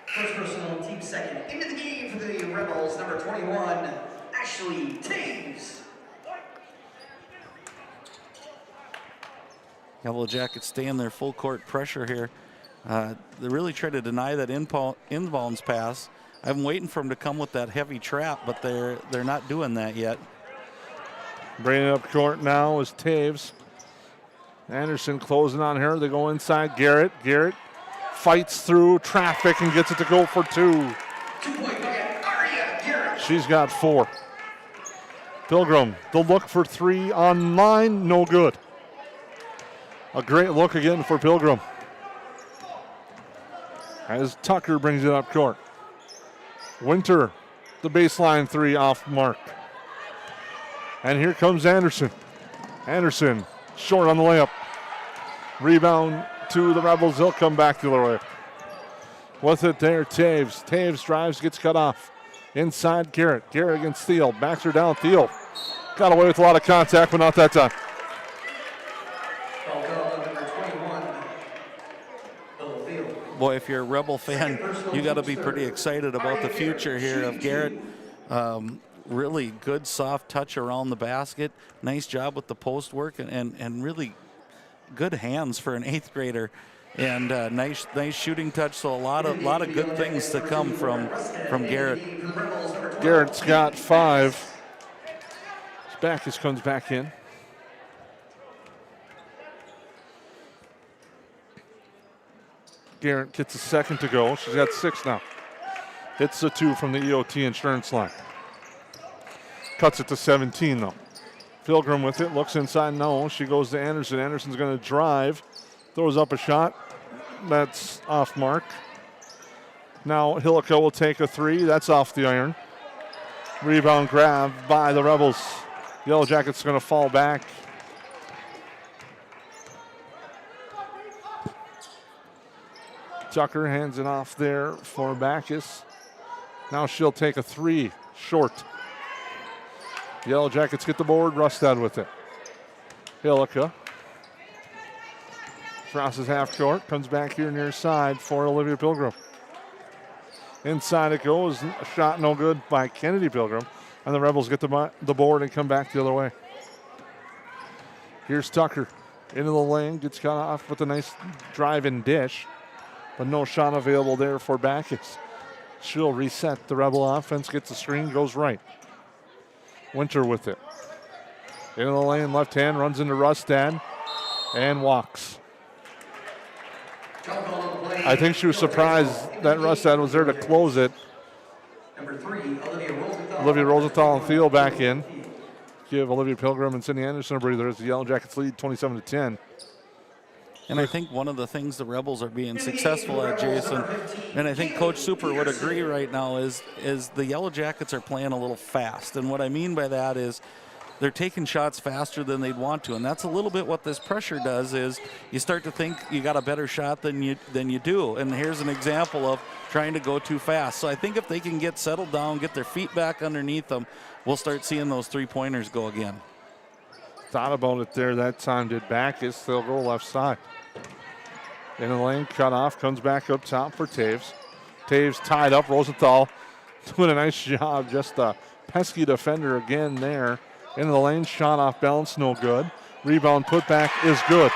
First personal, team second. Into the game for the Rebels, number 21, Ashley Taves. Yellow Jackets stay in their full court pressure here. They really try to deny that inbounds pass. I'm waiting for them to come with that heavy trap, but they're not doing that yet. Bringing it up court now is Taves. Anderson closing on her. They go inside. Garrett. Garrett fights through traffic and gets it to go for two. She's got four. Pilgrim, the look for three on line, no good. A great look again for Pilgrim. As Tucker brings it up court. Winter, the baseline three off mark. And here comes Anderson. Anderson, short on the layup. Rebound to the Rebels. They'll come back the other way. With it there, Taves. Taves drives, gets cut off. Inside Garrett. Garrett against Thiel. Backs her down. Thiel got away with a lot of contact, but not that time. Boy, if you're a Rebel fan, you got to be pretty excited about the future here of Garrett. Really good soft touch around the basket. Nice job with the post work and really good hands for an 8th grader. And nice shooting touch. So a lot of good things to come from Garrett. Garrett's got 5. Backus comes back in. Garrett gets a second to go. She's got 6 now. Hits the 2 from the EOT insurance line. Cuts it to 17 though. Pilgrim with it, looks inside. No, she goes to Anderson. Anderson's going to drive. Throws up a shot. That's off mark. Now Hillica will take a 3. That's off the iron. Rebound grab by the Rebels. Yellow Jackets going to fall back. Tucker hands it off there for Backus. Now she'll take a 3 short. Yellow Jackets get the board. Rustad with it. Hillica crosses half court. Comes back here near side for Olivia Pilgrim. Inside it goes. A shot no good by Kennedy Pilgrim. And the Rebels get the board and come back the other way. Here's Tucker into the lane. Gets cut off with a nice drive and dish. But no shot available there for Backus. She'll reset the Rebel offense. Gets the screen. Goes right. Winter with it. Into the lane, left hand, runs into Rustad and walks. I think she was surprised that Rustad was there to close it. Number 3, Olivia Rosenthal and Thiel back in. Give Olivia Pilgrim and Cindy Anderson a breather as the Yellow Jackets lead 27-10. And I think one of the things the Rebels are being successful at, Jason, and I think Coach Super would agree right now, is the Yellow Jackets are playing a little fast. And what I mean by that is they're taking shots faster than they'd want to. And that's a little bit what this pressure does, is you start to think you got a better shot than you do. And here's an example of trying to go too fast. So I think if they can get settled down, get their feet back underneath them, we'll start seeing those three-pointers go again. Thought about it there that time, did Backus. They'll go left side. In the lane, cut off, comes back up top for Taves. Taves tied up. Rosenthal doing a nice job. Just a pesky defender again there. Into the lane, shot off balance, no good. Rebound put back is good.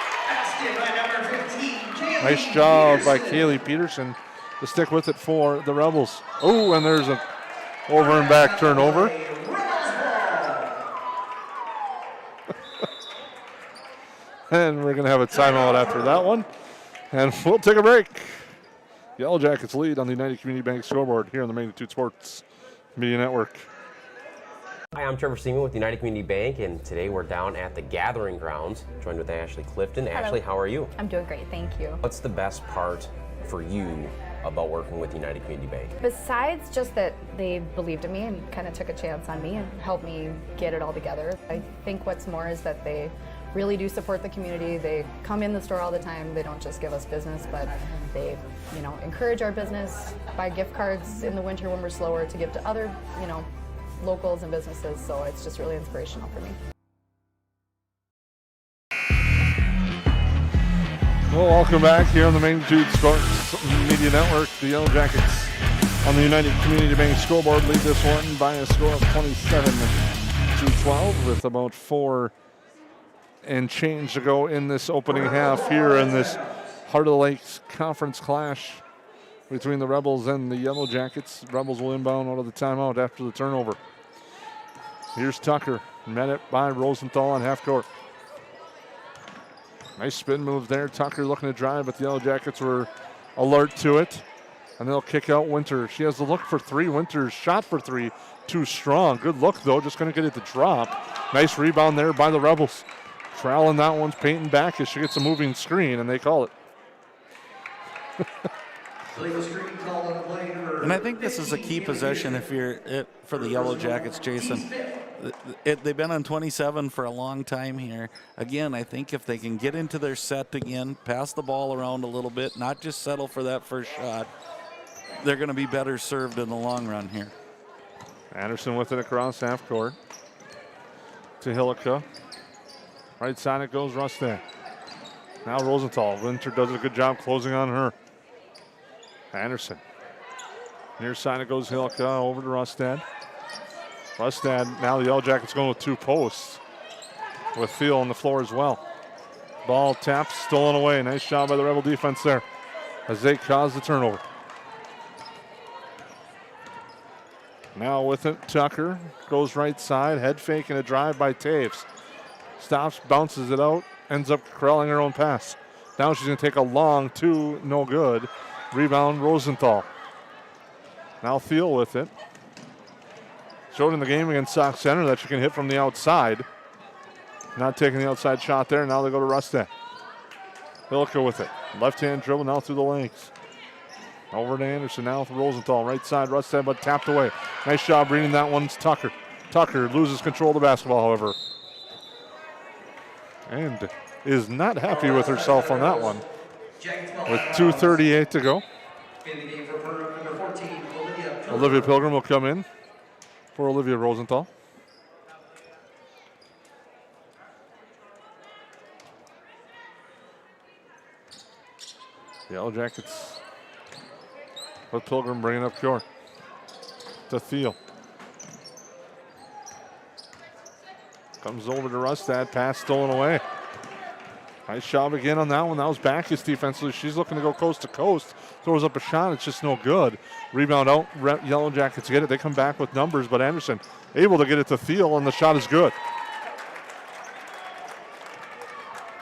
Nice job by Kaylee Peterson to stick with it for the Rebels. Oh, and there's a over and back turnover. And we're going to have a timeout after that one. And we'll take a break. Yellow Jackets lead on the United Community Bank scoreboard here on the Magnitude Sports Media Network. Hi, I'm Trevor Seaman with United Community Bank, and today we're down at the Gathering Grounds, joined with Ashley Clifton. Hello. Ashley, how are you? I'm doing great, thank you. What's the best part for you about working with United Community Bank? Besides just that they believed in me and kind of took a chance on me and helped me get it all together, I think what's more is that they really do support the community. They come in the store all the time. They don't just give us business, but they, encourage our business, buy gift cards in the winter when we're slower to give to other, locals and businesses. So it's just really inspirational for me. Well, welcome back here on the Magnitude Sports Media Network. The Yellow Jackets on the United Community Bank scoreboard lead this one by a score of 27-12 with about 4 and change to go in this opening half here in this Heart of the Lakes conference clash between the Rebels and the Yellow Jackets. Rebels will inbound out of the timeout after the turnover. Here's Tucker, met it by Rosenthal on half court. Nice spin move there. Tucker looking to drive, but the Yellow Jackets were alert to it. And they'll kick out Winter. She has the look for three. Winter's shot for three, too strong. Good look, though, just going to get it to drop. Nice rebound there by the Rebels. Trailing that one's Peyton back as she gets a moving screen, and they call it. And I think this is a key possession for the Yellow Jackets, Jason. They've been on 27 for a long time here. Again, I think if they can get into their set again, pass the ball around a little bit, not just settle for that first shot, they're going to be better served in the long run here. Anderson with it across half court to Hillica. Right side it goes, Rustad. Now Rosenthal. Winter does a good job closing on her. Anderson. Near side it goes, Hillica over to Rustad. Rustad, now the Yellow Jackets going with 2 posts with Thiel on the floor as well. Ball tapped, stolen away. Nice job by the Rebel defense there as they cause the turnover. Now with it, Tucker goes right side, head fake and a drive by Taves. Stops, bounces it out, ends up corralling her own pass. Now she's going to take a long 2, no good. Rebound, Rosenthal. Now Thiel with it. Showed in the game against Sauk Center that she can hit from the outside. Not taking the outside shot there. Now they go to Rustad. Hillica with it. Left-hand dribble now through the legs. Over to Anderson now with Rosenthal. Right side, Rustad, but tapped away. Nice job reading that one. It's Tucker. Tucker loses control of the basketball, however. And is not happy with herself on that one. With 2:38 to go. Olivia Pilgrim will come in for Olivia Rosenthal. The Yellow Jackets with Pilgrim bringing up court to Thiel. Comes over to Rustad, pass stolen away. Nice job again on that one. That was Backus defensively. She's looking to go coast to coast. Throws up a shot. It's just no good. Rebound out. Yellow Jackets get it. They come back with numbers, but Anderson able to get it to Thiel, and the shot is good.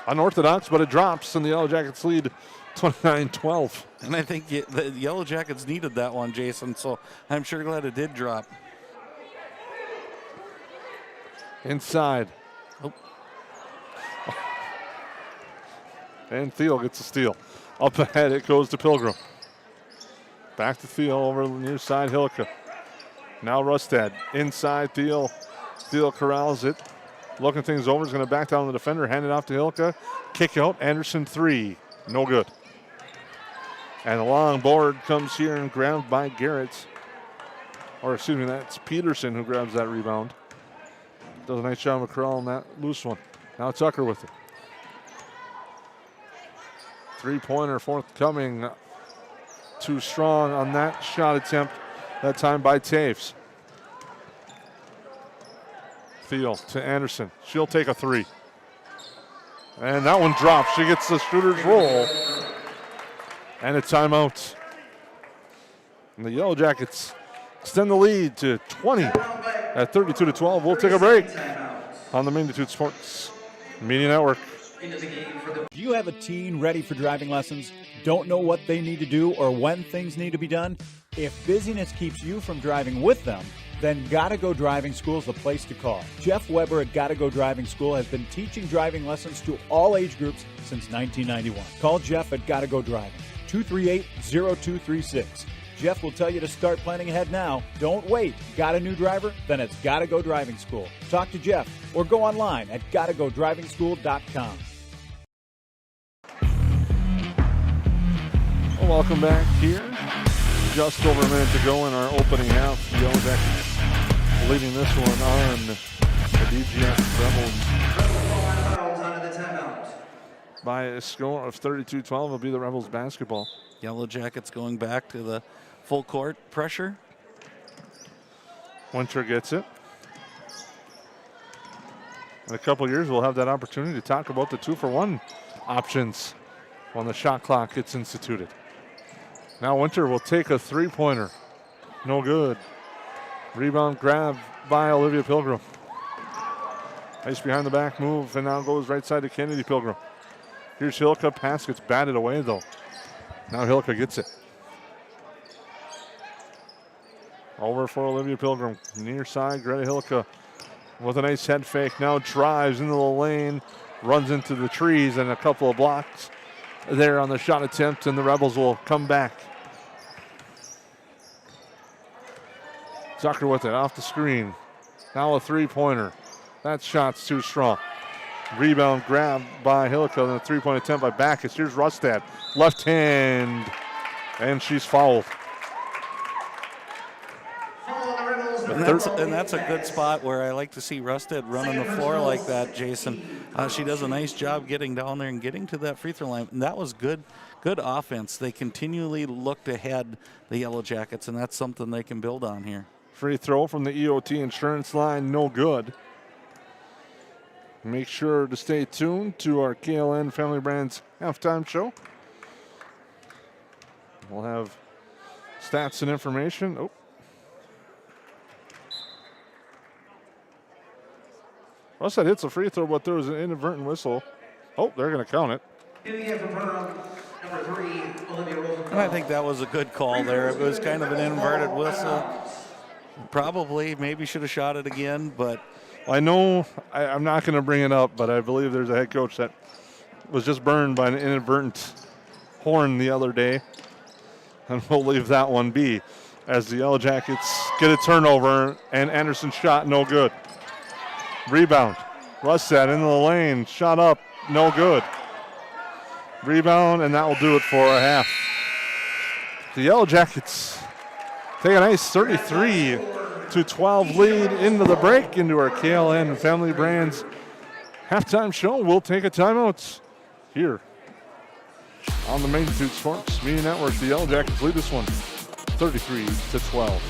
Unorthodox, but it drops, and the Yellowjackets lead 29-12. And I think the Yellow Jackets needed that one, Jason, so I'm sure glad it did drop. Inside. Oh. And Thiel gets a steal. Up ahead, it goes to Pilgrim. Back to Thiel over the near side, Hilka. Now Rustad. Inside, Thiel. Thiel corrals it. Looking things over, is going to back down the defender, hand it off to Hilka. Kick out, Anderson 3. No good. And a long board comes here and grabbed by Garrett. Or excuse me, that's Peterson who grabs that rebound. Does a nice job of corralling that loose one. Now Tucker with it. Three-pointer forthcoming. Too strong on that shot attempt, that time by Taves. Thiel to Anderson. She'll take a three. And that one drops. She gets the shooter's roll. And a timeout. And the Yellowjackets extend the lead to 20 at 32-12. We'll take a break on the Magnitude Sports Media Network. Do you have a teen ready for driving lessons? Don't know what they need to do or when things need to be done? If busyness keeps you from driving with them, then Gotta Go Driving School is the place to call. Jeff Weber at Gotta Go Driving School has been teaching driving lessons to all age groups since 1991. Call Jeff at Gotta Go Driving, 238-0236. Jeff will tell you to start planning ahead now. Don't wait. Got a new driver? Then it's Gotta Go Driving School. Talk to Jeff or go online at gottagodrivingschool.com. Well, welcome back here. Just over a minute to go in our opening half. The Yellowjackets leading this one on the DGS Rebels by a score of 32-12. Will be the Rebels basketball. Yellow Jackets going back to the full court pressure. Winter gets it. In a couple years, we'll have that opportunity to talk about the 2-for-1 options when the shot clock gets instituted. Now Winter will take a three-pointer. No good. Rebound grab by Olivia Pilgrim. Nice behind the back move, and now goes right side to Kennedy Pilgrim. Here's Hilka. Pass gets batted away, though. Now Hilka gets it. Over for Olivia Pilgrim. Near side, Greta Hilka with a nice head fake. Now drives into the lane, runs into the trees, and a couple of blocks there on the shot attempt, and the Rebels will come back. Zucker with it off the screen. Now a three-pointer. That shot's too strong. Rebound grab by Hilka, and a three-point attempt by Backus. Here's Rustad. Left hand, and she's fouled. And that's a good spot where I like to see Rustad running the floor like that, Jason. She does a nice job getting down there and getting to that free throw line. And that was good offense. They continually looked ahead, the Yellow Jackets, and that's something they can build on here. Free throw from the EOT insurance line, no good. Make sure to stay tuned to our KLN Family Brands halftime show. We'll have stats and information. Oh. Rustad hits a free throw, but there was an inadvertent whistle. Oh, they're going to count it. And I think that was a good call there. It was kind of an inverted whistle. Probably, maybe should have shot it again, but. I know I'm not going to bring it up, but I believe there's a head coach that was just burned by an inadvertent horn the other day. And we'll leave that one be as the Yellow Jackets get a turnover, and Anderson's shot no good. Rebound. Rustad into the lane. Shot up. No good. Rebound, and that will do it for a half. The Yellow Jackets take a nice 33-12 lead into the break, into our KLN Family Brands halftime show. We'll take a timeout here on the Magnitude Sports Media Network. The Yellow Jackets lead this one 33-12.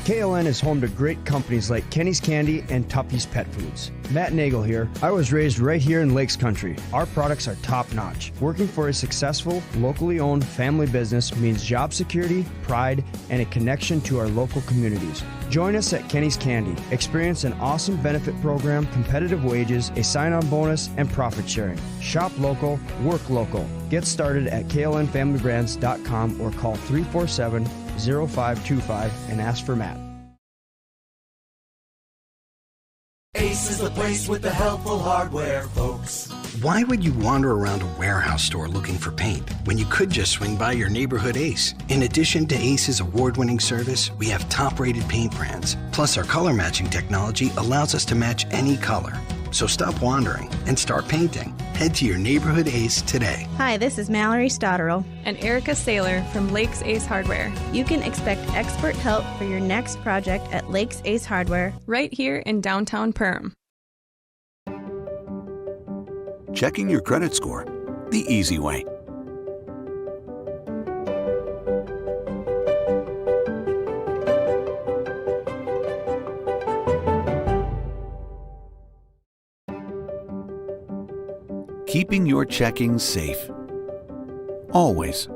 KLN is home to great companies like Kenny's Candy and Tuffy's Pet Foods. Matt Nagel here. I was raised right here in Lakes Country. Our products are top-notch. Working for a successful, locally owned family business means job security, pride, and a connection to our local communities. Join us at Kenny's Candy. Experience an awesome benefit program, competitive wages, a sign-on bonus, and profit sharing. Shop local, work local. Get started at klnfamilybrands.com or call 347-0525 and ask for Matt. Ace is the place with the helpful hardware, folks. Why would you wander around a warehouse store looking for paint when you could just swing by your neighborhood Ace? In addition to Ace's award-winning service, we have top-rated paint brands. Plus, our color matching technology allows us to match any color. So stop wandering and start painting. Head to your neighborhood Ace today. Hi, this is Mallory Stotterell and Erica Saylor from Lakes Ace Hardware. You can expect expert help for your next project at Lakes Ace Hardware, right here in downtown Perham. Checking your credit score the easy way. Keeping your checking safe. Always.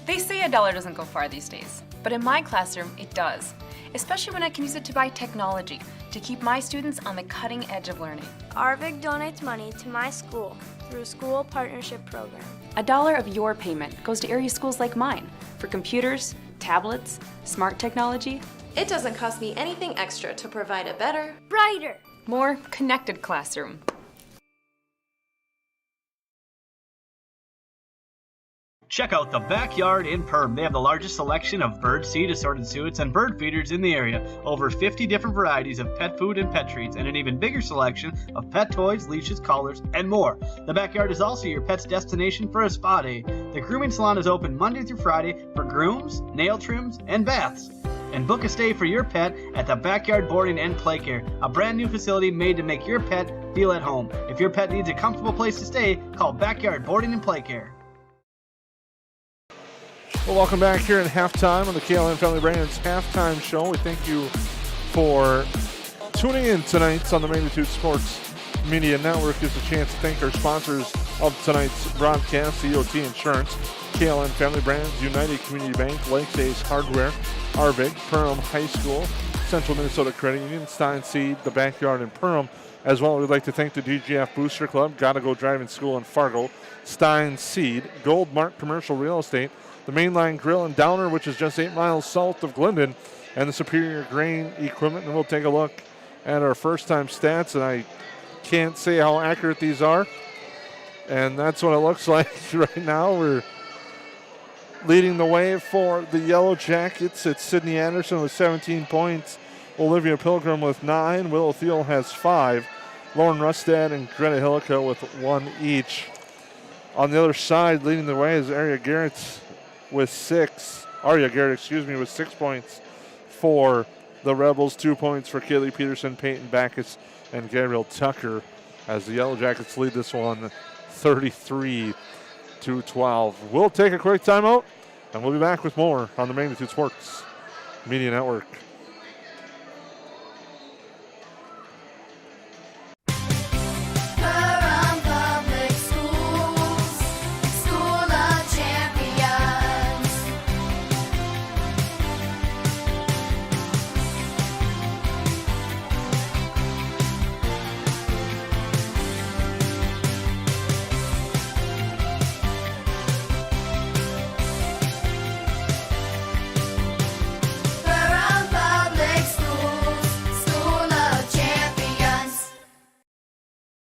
They say a dollar doesn't go far these days, but in my classroom, it does. Especially when I can use it to buy technology to keep my students on the cutting edge of learning. Arvig donates money to my school through a school partnership program. $1 of your payment goes to area schools like mine for computers, tablets, smart technology. It doesn't cost me anything extra to provide a better, brighter, more connected classroom. Check out the Backyard in Perham. They have the largest selection of bird seed, assorted suets, and bird feeders in the area. Over 50 different varieties of pet food and pet treats, and an even bigger selection of pet toys, leashes, collars, and more. The Backyard is also your pet's destination for a spa day. The grooming salon is open Monday through Friday for grooms, nail trims, and baths. And book a stay for your pet at the Backyard Boarding and Play Care, a brand new facility made to make your pet feel at home. If your pet needs a comfortable place to stay, call Backyard Boarding and Play Care. Well, welcome back here at halftime on the KLN Family Brands halftime show. We thank you for tuning in tonight on the Magnitude Sports Media Network. Gives a chance to thank our sponsors of tonight's broadcast, EOT Insurance, KLN Family Brands, United Community Bank, Lakes Ace Hardware, Arvig, Perham High School, Central Minnesota Credit Union, Stein Seed, the Backyard in Perham. As well, we'd like to thank the DGF Booster Club, Gotta Go Driving School in Fargo, Stein Seed, Goldmark Commercial Real Estate, the Mainline Grill and Downer, which is just 8 miles south of Glyndon, and the Superior Grain Equipment. And we'll take a look at our first-time stats, and I can't say how accurate these are. And that's what it looks like right now. We're leading the way for the Yellowjackets. It's Sydney Anderson with 17 points, Olivia Pilgrim with 9, Willow Thiel has 5, Lauren Rustad and Greta Hillica with 1 each. On the other side, leading the way is Arya Garrett with 6 points for the Rebels, 2 points for Kaylee Peterson, Peyton Backus, and Gabriel Tucker, as the Yellowjackets lead this one 33-12. We'll take a quick timeout, and we'll be back with more on the Magnitude Sports Media Network.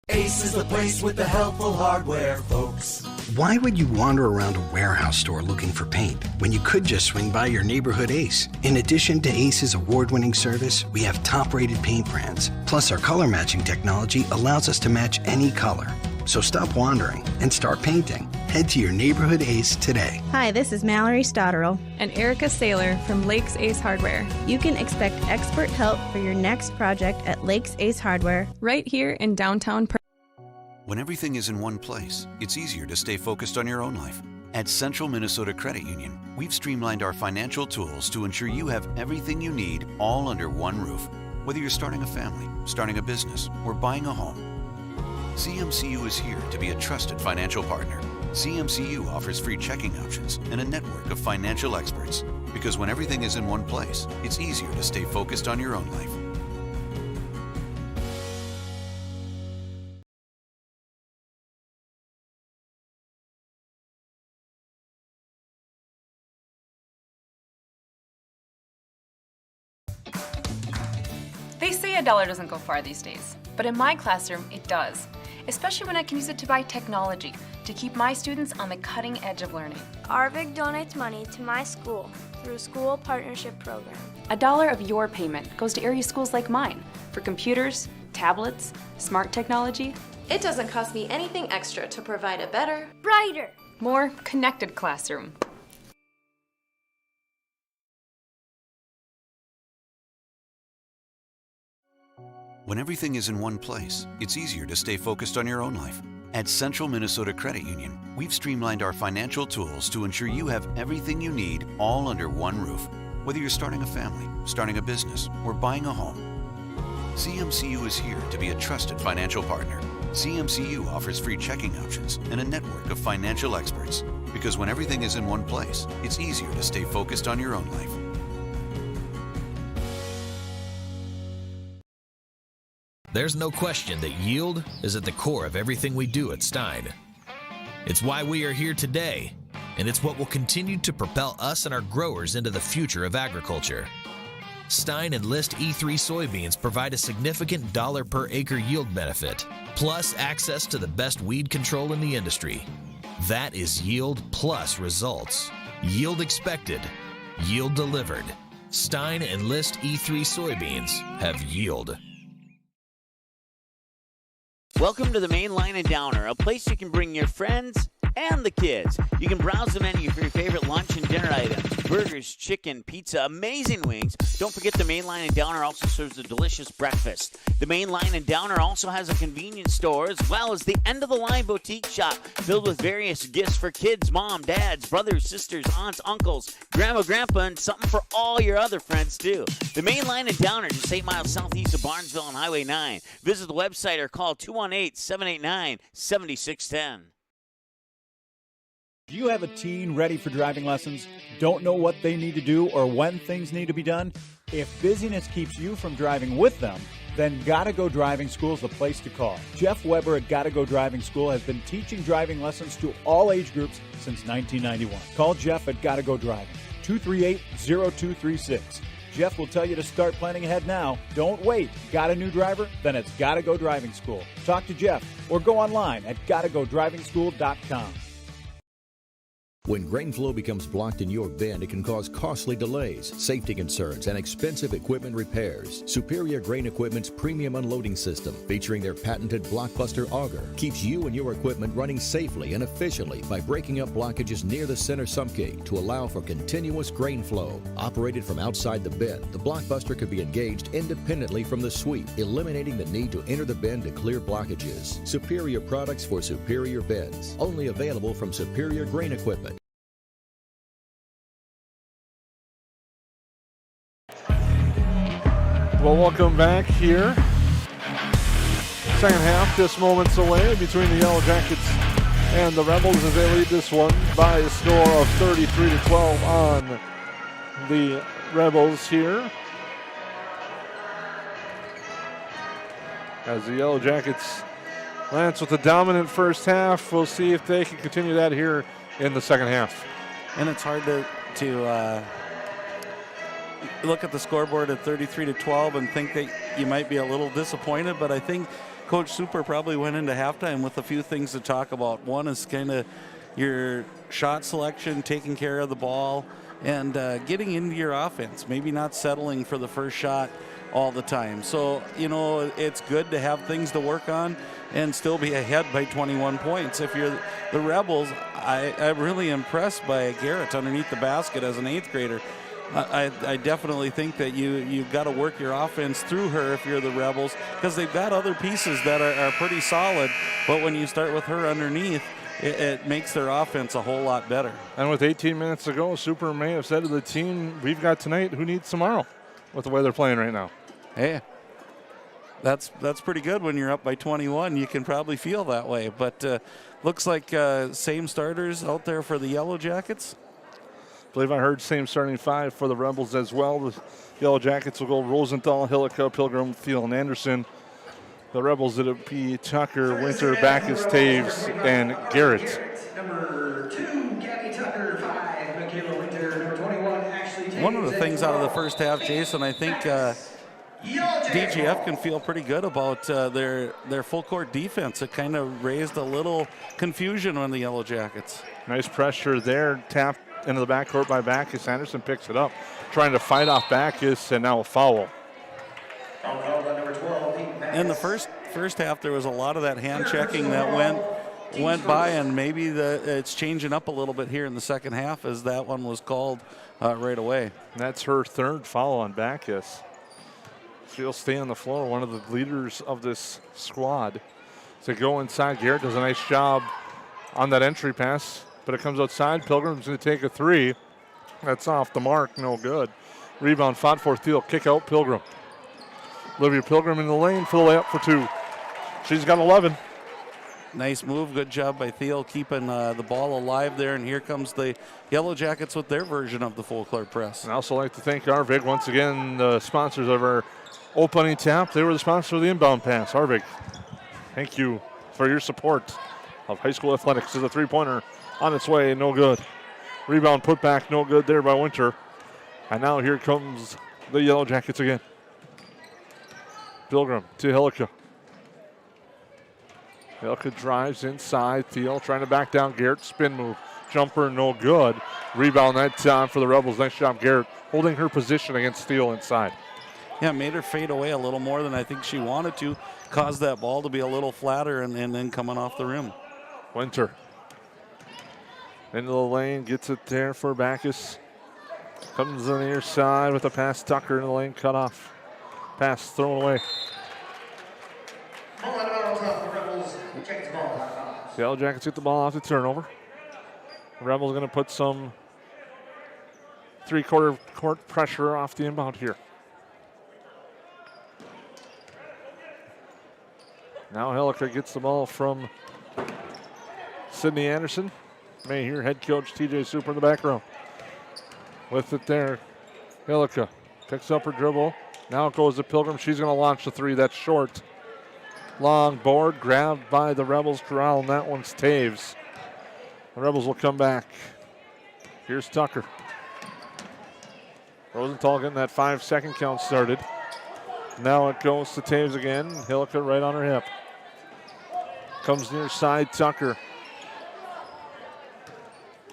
Ace is the place with the helpful hardware, folks. Why would you wander around a warehouse store looking for paint when you could just swing by your neighborhood Ace? In addition to Ace's award-winning service, we have top-rated paint brands. Plus, our color matching technology allows us to match any color. So stop wandering and start painting. Head to your neighborhood Ace today. Hi, this is Mallory Stotterell and Erica Saylor from Lakes Ace Hardware. You can expect expert help for your next project at Lakes Ace Hardware, right here in downtown Perham. When everything is in one place, it's easier to stay focused on your own life. At Central Minnesota Credit Union, we've streamlined our financial tools to ensure you have everything you need all under one roof. Whether you're starting a family, starting a business, or buying a home, CMCU is here to be a trusted financial partner. CMCU offers free checking options and a network of financial experts. Because when everything is in one place, it's easier to stay focused on your own life. They say a dollar doesn't go far these days, but in my classroom, it does. Especially when I can use it to buy technology to keep my students on the cutting edge of learning. Arvig donates money to my school through a school partnership program. $1 of your payment goes to area schools like mine for computers, tablets, smart technology. It doesn't cost me anything extra to provide a better, brighter, more connected classroom. When everything is in one place, it's easier to stay focused on your own life. At Central Minnesota Credit Union, we've streamlined our financial tools to ensure you have everything you need all under one roof. Whether you're starting a family, starting a business, or buying a home, CMCU is here to be a trusted financial partner. CMCU offers free checking options and a network of financial experts. Because when everything is in one place, it's easier to stay focused on your own life. There's no question that yield is at the core of everything we do at Stein. It's why we are here today, and it's what will continue to propel us and our growers into the future of agriculture. Stein Enlist E3 soybeans provide a significant dollar per acre yield benefit, plus access to the best weed control in the industry. That is yield plus results. Yield expected, yield delivered. Stein Enlist E3 soybeans have yield. Welcome to the Main Line and Downer, a place you can bring your friends and the kids. You can browse the menu for your favorite lunch and dinner items. Burgers, chicken, pizza, amazing wings. Don't forget the Main Line and Downer also serves a delicious breakfast. The Main Line and Downer also has a convenience store as well as the end-of-the-line boutique shop filled with various gifts for kids, mom, dads, brothers, sisters, aunts, uncles, grandma, grandpa, and something for all your other friends too. The Main Line and Downer, just 8 miles southeast of Barnesville on Highway 9. Visit the website or call 218-789-7610. Do you have a teen ready for driving lessons? Don't know what they need to do or when things need to be done? If busyness keeps you from driving with them, then Gotta Go Driving School is the place to call. Jeff Weber at Gotta Go Driving School has been teaching driving lessons to all age groups since 1991. Call Jeff at Gotta Go Driving, 238-0236. Jeff will tell you to start planning ahead now. Don't wait. Got a new driver? Then it's Gotta Go Driving School. Talk to Jeff or go online at gottagodrivingschool.com. When grain flow becomes blocked in your bin, it can cause costly delays, safety concerns, and expensive equipment repairs. Superior Grain Equipment's premium unloading system, featuring their patented Blockbuster auger, keeps you and your equipment running safely and efficiently by breaking up blockages near the center sump gate to allow for continuous grain flow. Operated from outside the bin, the Blockbuster can be engaged independently from the sweep, eliminating the need to enter the bin to clear blockages. Superior products for superior bins. Only available from Superior Grain Equipment. Well, welcome back here. Second half, just moments away between the Yellowjackets and the Rebels as they lead this one by a score of 33-12 on the Rebels here. As the Yellowjackets lance with a dominant first half, we'll see if they can continue that here in the second half. And it's hard to look at the scoreboard at 33-12 and think that you might be a little disappointed, but I think Coach Super probably went into halftime with a few things to talk about. One is kind of your shot selection, taking care of the ball, and getting into your offense, maybe not settling for the first shot all the time. So, you know, it's good to have things to work on and still be ahead by 21 points. If you're the Rebels, I'm really impressed by Garrett underneath the basket as an 8th grader. I definitely think that you've got to work your offense through her if you're the Rebels, because they've got other pieces that are pretty solid, but when you start with her underneath, it makes their offense a whole lot better. And with 18 minutes to go, Super may have said to the team, we've got tonight, who needs tomorrow with the way they're playing right now. Hey, that's pretty good when you're up by 21. You can probably feel that way, but looks like same starters out there for the Yellowjackets. I believe I heard same starting 5 for the Rebels as well. The Yellowjackets will go Rosenthal, Hillica, Pilgrim, Thiel, and Anderson. The Rebels, it'll be Tucker, Winter, Backus, Taves, and Garrett. Number 2, Gabby Tucker. 5, Michaela Winter. Number 21, Ashley Taves. One of the things out of the first half, Jason, I think DGF can feel pretty good about their full court defense. It kind of raised a little confusion on the Yellowjackets. Nice pressure there, tapped into the backcourt by Backus. Anderson picks it up, trying to fight off Backus, and now a foul. In the first half, there was a lot of that hand checking that went by, and maybe it's changing up a little bit here in the second half as that one was called right away. And that's her 3rd foul on Backus. She'll stay on the floor, one of the leaders of this squad. To go inside, Garrett does a nice job on that entry pass, but it comes outside. Pilgrim's going to take a 3. That's off the mark, no good. Rebound fought for Thiel, kick out Pilgrim. Olivia Pilgrim in the lane for the layup for 2. She's got 11. Nice move, good job by Thiel keeping the ball alive there, and here comes the Yellowjackets with their version of the full court press. I'd also like to thank Arvig, once again, the sponsors of our opening tap. They were the sponsor of the inbound pass. Arvig, thank you for your support of high school athletics. There's a 3-pointer on its way, no good. Rebound put back, no good there by Winter. And now here comes the Yellowjackets again. Pilgrim to Hillica. Hillica drives inside. Thiel trying to back down Garrett. Spin move. Jumper, no good. Rebound that time for the Rebels. Nice job, Garrett, holding her position against Thiel inside. Yeah, made her fade away a little more than I think she wanted to. Caused that ball to be a little flatter and then coming off the rim. Winter. Into the lane, gets it there for Backus. Comes on the near side with a pass. Tucker in the lane, cut off. Pass thrown away. The Yellowjackets get the ball off the turnover. The Rebels going to put some 3-quarter court pressure off the inbound here. Now Hillica gets the ball from Sydney Anderson. Mayhew, head coach TJ Super in the back row. With it there, Hillica picks up her dribble. Now it goes to Pilgrim. She's going to launch the 3. That's short. Long board grabbed by the Rebels corral, and that one's Taves. The Rebels will come back. Here's Tucker. Rosenthal getting that 5-second count started. Now it goes to Taves again. Hillica right on her hip. Comes near side, Tucker.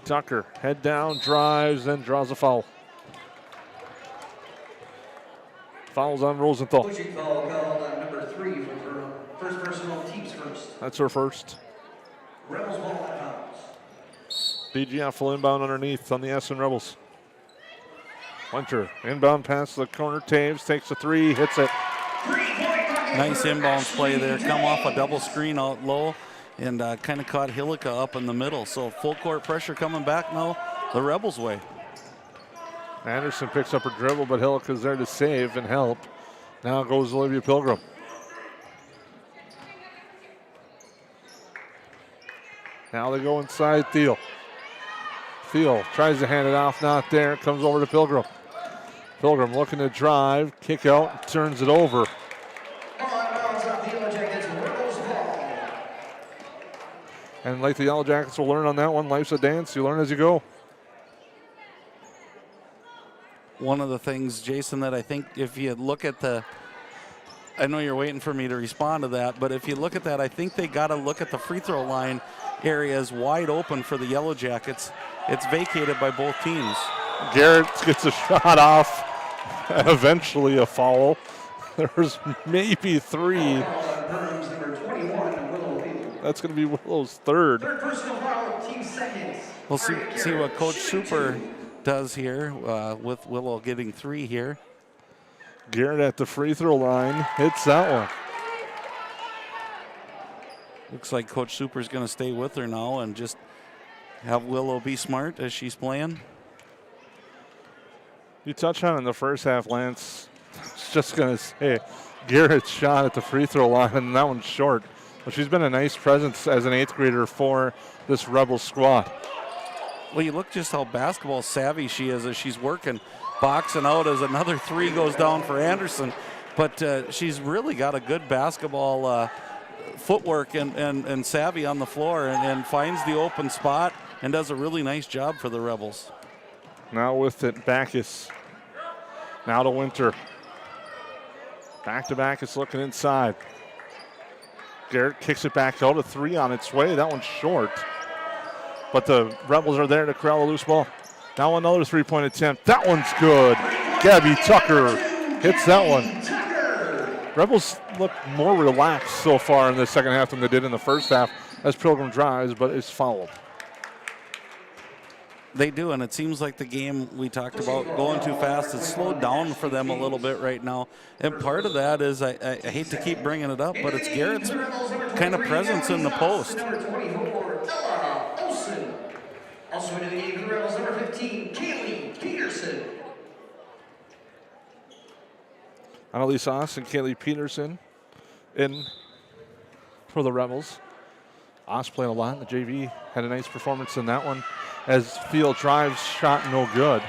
Tucker, head down, drives, then draws a foul. Fouls on Rosenthal. Pushing foul called on number 3 for Perham. First personal, teams first. That's her first. Rebels ball at bounds. DGF will inbound underneath on the Essen Rebels. Winter, inbound pass to the corner. Taves takes a 3, hits it. Nice inbounds play there. Come off a double screen out low and kind of caught Hillica up in the middle. So full court pressure coming back now the Rebels' way. Anderson picks up her dribble, but Hillica's there to save and help. Now goes Olivia Pilgrim. Now they go inside Thiel. Thiel tries to hand it off, not there. Comes over to Pilgrim. Pilgrim looking to drive, kick out, turns it over. And like the Yellowjackets will learn on that one, life's a dance. You learn as you go. One of the things, Jason, that I think if you look at the, I know you're waiting for me to respond to that, but if you look at that, I think they got to look at the free throw line areas wide open for the Yellowjackets. It's vacated by both teams. Garrett gets a shot off and eventually a foul. There's maybe 3. That's going to be Willow's 3rd. Third personal foul, team seconds. We'll see what Coach Super does here with Willow getting 3 here. Garrett at the free throw line hits that one. Looks like Coach Super's going to stay with her now and just have Willow be smart as she's playing. You touch on it in the first half, Lance. I was just going to say, Garrett's shot at the free throw line, and that one's short. But she's been a nice presence as an 8th grader for this Rebels squad. Well, you look just how basketball savvy she is as she's working, boxing out as another 3 goes down for Anderson. But she's really got a good basketball footwork and savvy on the floor and finds the open spot and does a really nice job for the Rebels. Now with it, Backus. Now to Winter. Back to Backus looking inside. Garrett kicks it back out, a 3 on its way. That one's short. But the Rebels are there to corral a loose ball. Now another 3-point attempt. That one's good. Gabby Tucker hits that one. Rebels look more relaxed so far in the second half than they did in the first half as Pilgrim drives, but is fouled. They do, and it seems like the game we talked about going too fast has slowed down for them a little bit right now. And part of that is, I hate to keep bringing it up, but it's Garrett's kind of presence in the post. Also into the game for the Rebels, number 15, Kaylee Peterson. Annalise Oss and Kaylee Peterson in for the Rebels. Oss playing a lot in the JV, had a nice performance in that one as Field drives, shot no good.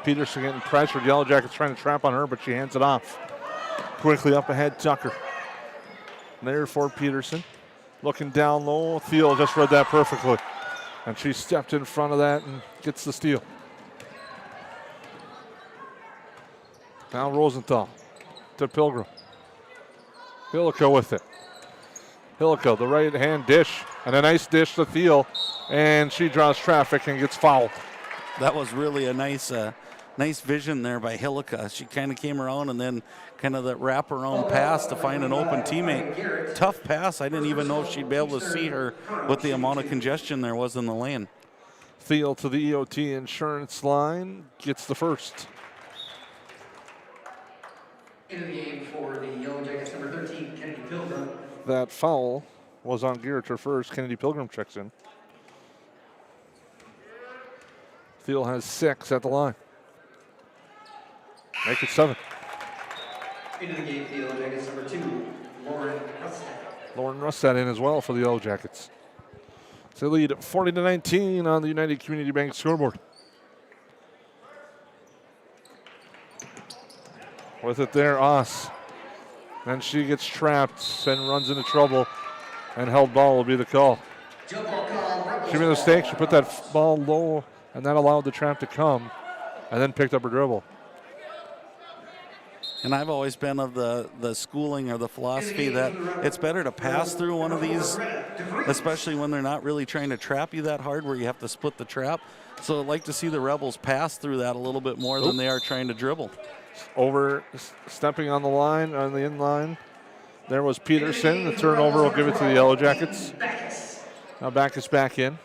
Peterson getting pressured. Yellowjackets trying to trap on her, but she hands it off. Quickly up ahead, Tucker. There for Peterson. Looking down low, Field just read that perfectly. And she stepped in front of that and gets the steal. Now Rosenthal to Pilgrim. Hillico with it. Hillico, the right hand dish, and a nice dish to Thiel. And she draws traffic and gets fouled. That was really a nice vision there by Hillica. She kind of came around and then kind of that wraparound pass to find an open teammate. Tough pass. I didn't even know if she'd be able to see her with the amount of congestion there was in the lane. Thiel to the EOT insurance line, gets the first. Into the game for the Yellowjackets, number 13, Kennedy Pilgrim. That foul was on Garrett, her first. Kennedy Pilgrim checks in. Thiel has 6 at the line. Make it 7. Into the game for the Yellowjackets, number 2, Lauren Rustad. Lauren Rustad in as well for the Yellowjackets. So they lead 40-19 on the United Community Bank scoreboard. With it there, Oss. Then she gets trapped and runs into trouble, and held ball will be the call. She made a mistake. She put that ball low, and that allowed the trap to come, and then picked up her dribble. And I've always been of the schooling or the philosophy that it's better to pass through one of these, especially when they're not really trying to trap you that hard where you have to split the trap. So I'd like to see the Rebels pass through that a little bit more than they are trying to dribble. Stepping on the line, on the in line. There was Peterson. The turnover will give it to the Yellowjackets. Now Backus back in.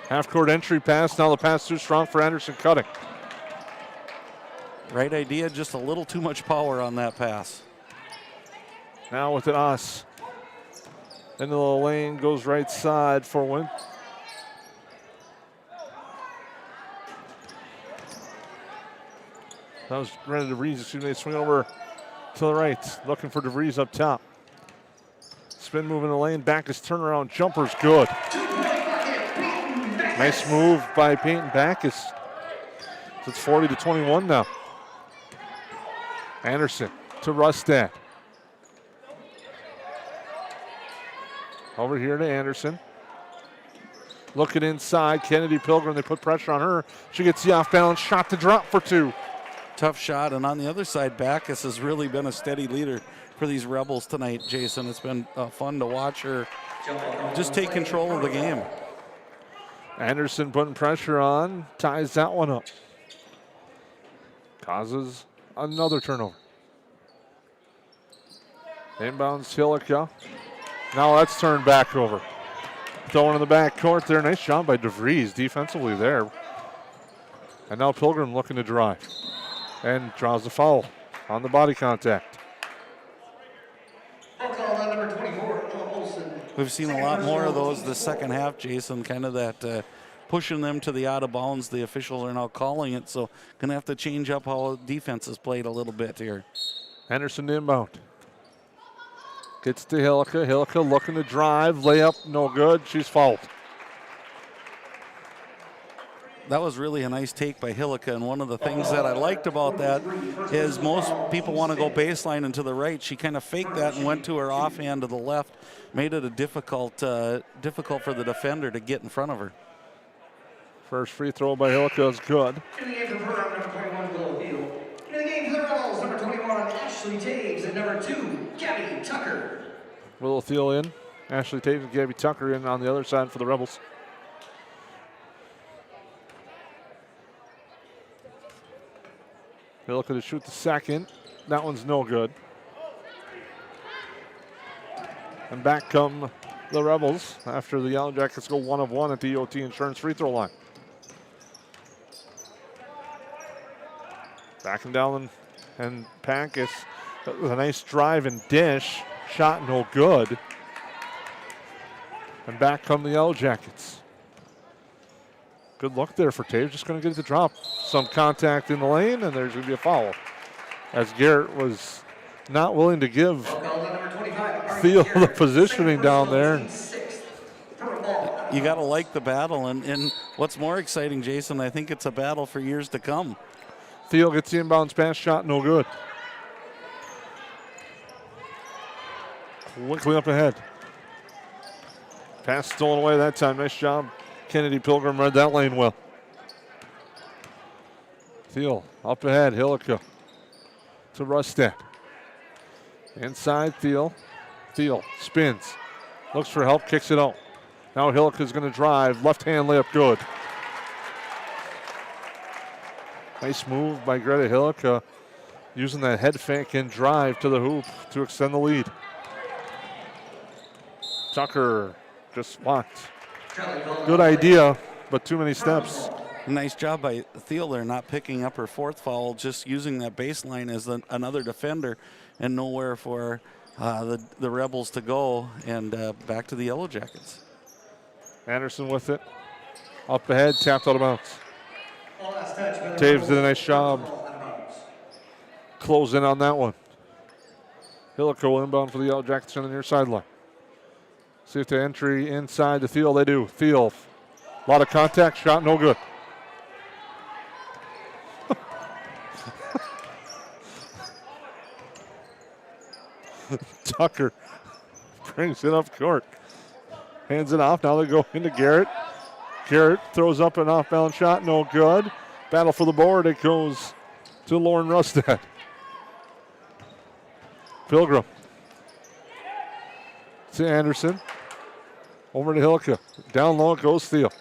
Half-court entry pass. Now the pass too strong for Anderson cutting. Right idea, just a little too much power on that pass. Now with it, Oss. Into the lane, goes right side for Win. That was Brenda DeVries, excuse me. Swing over to the right, looking for DeVries up top. Spin move in the lane, Backus turnaround, jumper's good. Nice move by Peyton Backus. So it's 40-21 now. Anderson to Rustad. Over here to Anderson. Looking inside, Kennedy Pilgrim, they put pressure on her. She gets the off-balance shot to drop for 2. Tough shot, and on the other side, Backus has really been a steady leader. for these Rebels tonight, Jason. It's been fun to watch her just take control of the game. Anderson putting pressure on, ties that one up. Causes another turnover. Inbounds Hillica. Now that's turned back over. Throwing in the back court there. Nice job by DeVries defensively there. And now Pilgrim looking to drive. And draws the foul on the body contact. We've seen a lot more of those this second half, Jason, kind of that pushing them to the out of bounds. The officials are now calling it, so going to have to change up how defense is played a little bit here. Henderson inbound. Gets to Hillica. Hillica looking to drive. Layup, no good. She's fouled. That was really a nice take by Hillica, and one of the things that I liked about that is most people want to go baseline and to the right. She kind of faked that and went to her offhand to the left, made it a difficult for the defender to get in front of her. First free throw by Hillica is good. In the game for Perham, number 21, Littlefield. In the game for the Rebels, number 21, Ashley Taves, and number 2, Gabby Tucker. Littlefield in. Ashley Taves and Gabby Tucker in on the other side for the Rebels. Hillica to shoot the second. That one's no good. And back come the Rebels after the Yellowjackets go 1 of 1 at the EOT Insurance free throw line. Backing down and Pankus with a nice drive and dish. Shot no good. And back come the Yellowjackets. Good luck there for Taves. Just going to get it to drop. Some contact in the lane, and there's going to be a foul. As Garrett was not willing to give Theo the positioning down there. You got to like the battle, and what's more exciting, Jason, I think it's a battle for years to come. Theo gets the inbounds pass, shot no good. Quickly up ahead. Pass stolen away that time. Nice job. Kennedy Pilgrim read that lane well. Thiel up ahead. Hillica to Rustad. Inside Thiel. Thiel spins. Looks for help. Kicks it out. Now Hillica's going to drive. Left hand layup good. Nice move by Greta Hillica. Using that head fake and drive to the hoop to extend the lead. Tucker just blocked. Good idea, but too many steps. Nice job by Thiel there, not picking up her fourth foul, just using that baseline as another defender and nowhere for the Rebels to go, and back to the Yellowjackets. Anderson with it. Up ahead, tapped out of bounds. Taves did a nice job closing on that one. Hillica will inbound for the Yellowjackets on the near sideline. See if the entry inside the Thiel, they do. Thiel, a lot of contact, shot no good. Tucker brings it up court. Hands it off, now they go into Garrett. Garrett throws up an off-balance shot, no good. Battle for the board, it goes to Lauren Rustad. Pilgrim. To Anderson. Over to Hillica. Down low it goes Thiel.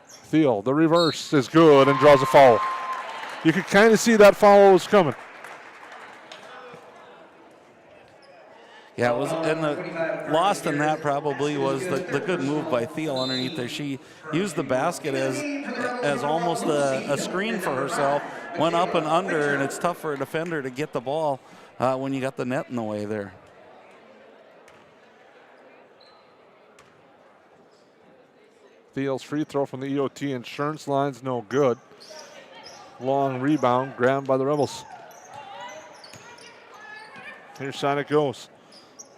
Thiel, the reverse is good and draws a foul. You could kind of see that foul was coming. Yeah, it was, and the lost in that probably was the good move by Thiel underneath there. She used the basket as almost a screen for herself, went up and under, and it's tough for a defender to get the ball when you got the net in the way there. Thiel's free throw from the EOT insurance line's no good. Long rebound, grabbed by the Rebels. Here's side it goes.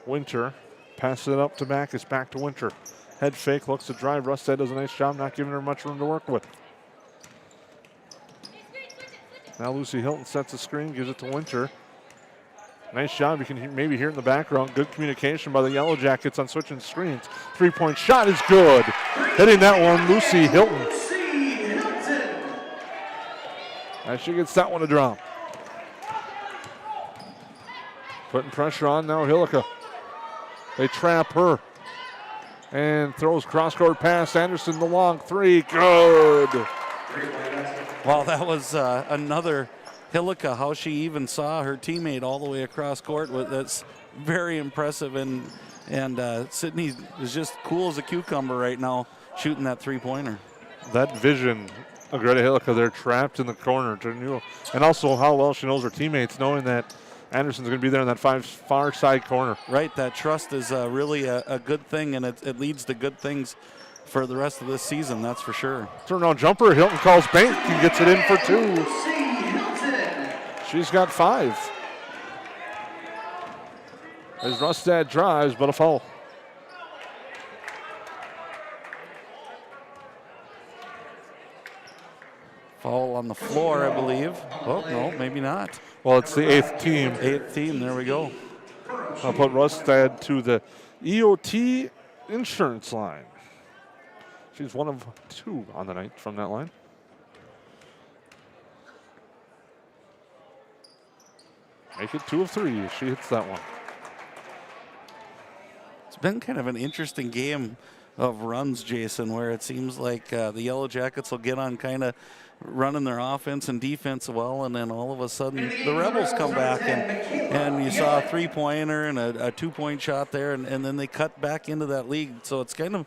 Winter passes it up to Backus, back to Winter. Head fake, looks to drive. Rustad does a nice job, not giving her much room to work with. Now Lucy Hilton sets the screen, gives it to Winter. Nice job, you can maybe hear it in the background. Good communication by the Yellowjackets on switching screens. Three-point shot is good. Hitting that one, Lucy Hilton. And she gets that one to drop. Putting pressure on now, Hillica. They trap her. And throws cross-court pass. Anderson, the long three. Good. Well, that was another Hillica, how she even saw her teammate all the way across court. That's very impressive. And Sydney is just cool as a cucumber right now, shooting that three-pointer. That vision of Greta Hillica, they're trapped in the corner. And also how well she knows her teammates, knowing that Anderson's going to be there in that far side corner. Right, that trust is really a good thing, and it leads to good things for the rest of this season, that's for sure. Turnaround jumper, Hilton calls bank and gets it in for 2. She's got 5. As Rustad drives, but a foul. Foul on the floor, I believe. Oh, no, maybe not. Well, it's the 8th team. 8th team, there we go. I'll put Rustad to the EOT insurance line. She's one of 2 on the night from that line. Make it 2 of 3. She hits that one. It's been kind of an interesting game of runs, Jason, where it seems like the Yellowjackets will get on kind of running their offense and defense well, and then all of a sudden the Rebels come back, and you saw a three-pointer and a 2-point shot there, and then they cut back into that lead. So it's kind of,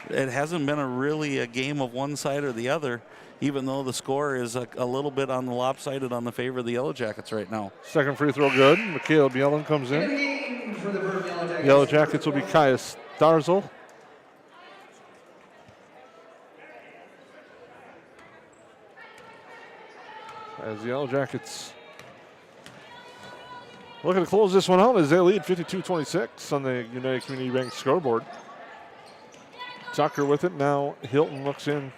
it hasn't been a game of one side or the other, even though the score is a little bit on the lopsided on the favor of the Yellowjackets right now. Second free throw good. Michaela Bielen comes in. Yellowjackets will be Kaya Starzel. As the Yellowjackets looking to close this one out as they lead 52-26 on the United Community Bank scoreboard. Tucker with it. Now Hilton looks in.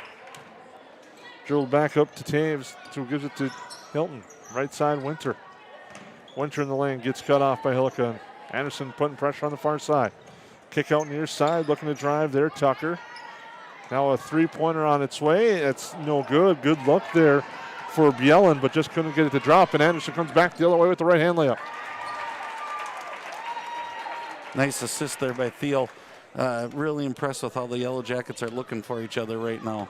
Drilled back up to Taves, who gives it to Hilton. Right side, Winter. Winter in the lane, gets cut off by Hillica. Anderson putting pressure on the far side. Kick out near side, looking to drive there, Tucker. Now a three-pointer on its way. It's no good. Good luck there for Bielen, but just couldn't get it to drop, and Anderson comes back the other way with the right-hand layup. Nice assist there by Thiel. Really impressed with how the Yellowjackets are looking for each other right now.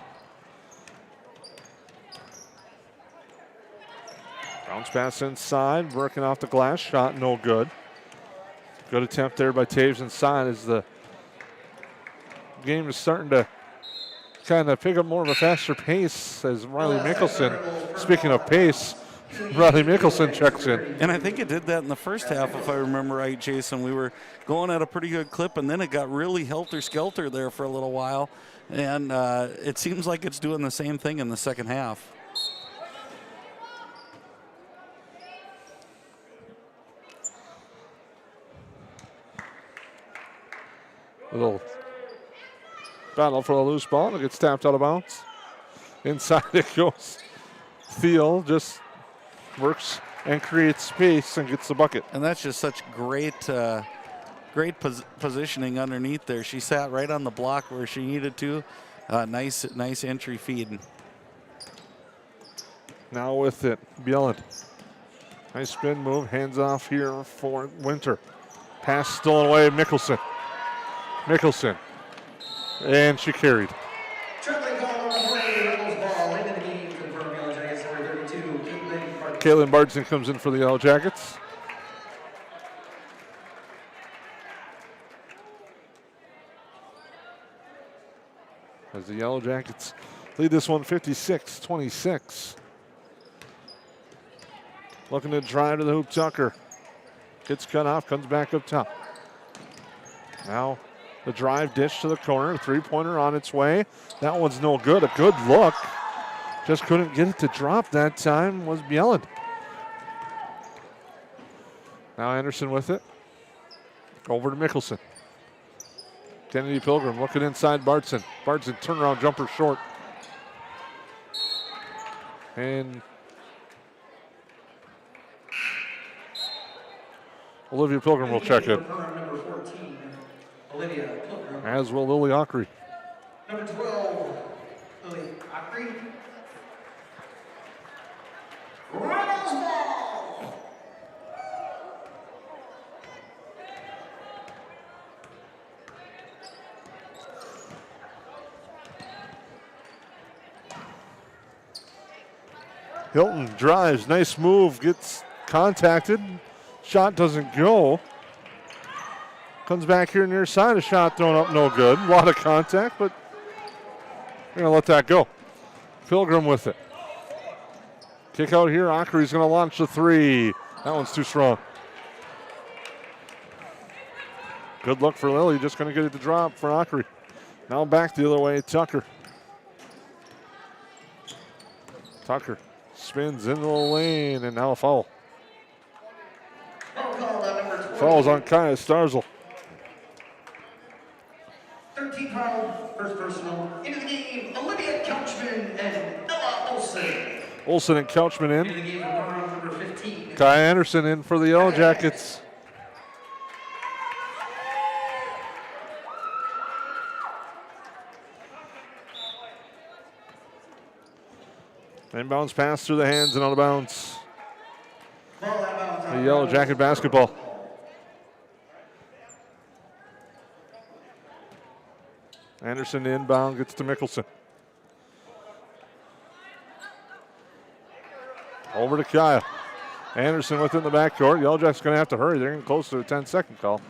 Bounce pass inside, working off the glass, shot no good. Good attempt there by Taves inside as the game is starting to kind of pick up more of a faster pace as Riley Mickelson, speaking of pace, Riley Mickelson checks in. And I think it did that in the first half, if I remember right, Jason. We were going at a pretty good clip, and then it got really helter-skelter there for a little while. And it seems like it's doing the same thing in the second half. Little battle for a loose ball. It gets tapped out of bounds. Inside it goes. Thiel just works and creates space and gets the bucket. And that's just such great positioning underneath there. She sat right on the block where she needed to. Nice entry feed. Now with it, Bielen. Nice spin move, hands off here for Winter. Pass stolen away, Mickelson. And she carried. Caitlin Bardson comes in for the Yellowjackets. As the Yellowjackets lead this one 56-26. Looking to drive to the hoop, Tucker. Gets cut off, comes back up top. Now the drive dish to the corner, three-pointer on its way. That one's no good, a good look. Just couldn't get it to drop that time was Bielen. Now Anderson with it. Over to Mickelson. Kennedy Pilgrim looking inside Bardson. Bardson turnaround jumper short. And Olivia Pilgrim will check it. As will Lily Ockery. Number 12, Lily Ockery. Rebels ball. Hilton drives, nice move, gets contacted. Shot doesn't go. Comes back here near side, a shot thrown up, no good. A lot of contact, but we're gonna let that go. Pilgrim with it. Kick out here, Ockery's gonna launch the three. That one's too strong. Good luck for Lily, just gonna get it to drop for Ockery. Now back the other way, Tucker. Tucker spins into the lane, and now a foul. Fouls on Kaya Starzl. 13 foul, first personal. Into the game, Olivia Couchman and Ella Olsen. Olsen and Couchman in. Into the game, number 15. Kai Anderson in for the Yellowjackets. Inbounds pass through the hands and out of bounds. The Yellowjacket basketball. Anderson inbound, gets to Mickelson. Over to Kaya. Anderson within the backcourt. Yellowjackets going to have to hurry. They're getting close to a 10-second call.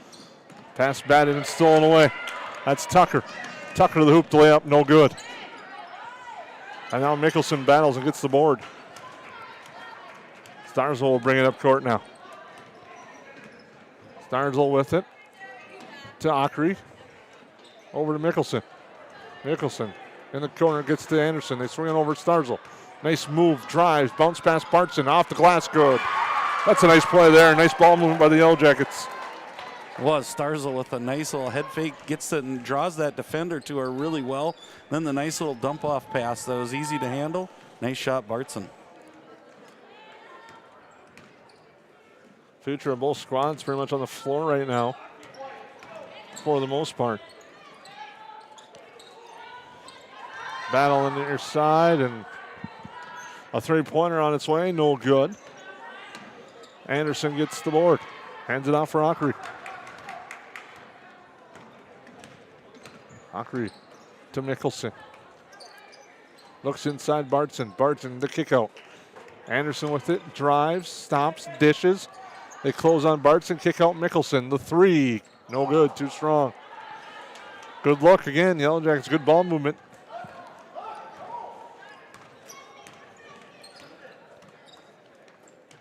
Pass batted and stolen away. That's Tucker. Tucker to the hoop to lay up, no good. And now Mickelson battles and gets the board. Starzl will bring it up court now. Starzl with it to Ockery. Over to Mickelson. Mickelson in the corner gets to Anderson. They swing it over to Starzl. Nice move, drives, bounce past Bartson, off the glass, good. That's a nice play there. Nice ball movement by the Yellowjackets. Was Starzl with a nice little head fake, gets it and draws that defender to her really well. Then the nice little dump off pass that was easy to handle. Nice shot, Bartson. Future of both squads pretty much on the floor right now for the most part. Battle on the near side, and a three-pointer on its way, no good. Anderson gets the board, hands it off for Ockery. Ockery to Mickelson. Looks inside Bartson. Bartson, the kick out. Anderson with it, drives, stops, dishes. They close on Bartson, kick out Mickelson. The three, no good, too strong. Good luck again, Yellowjackets, good ball movement.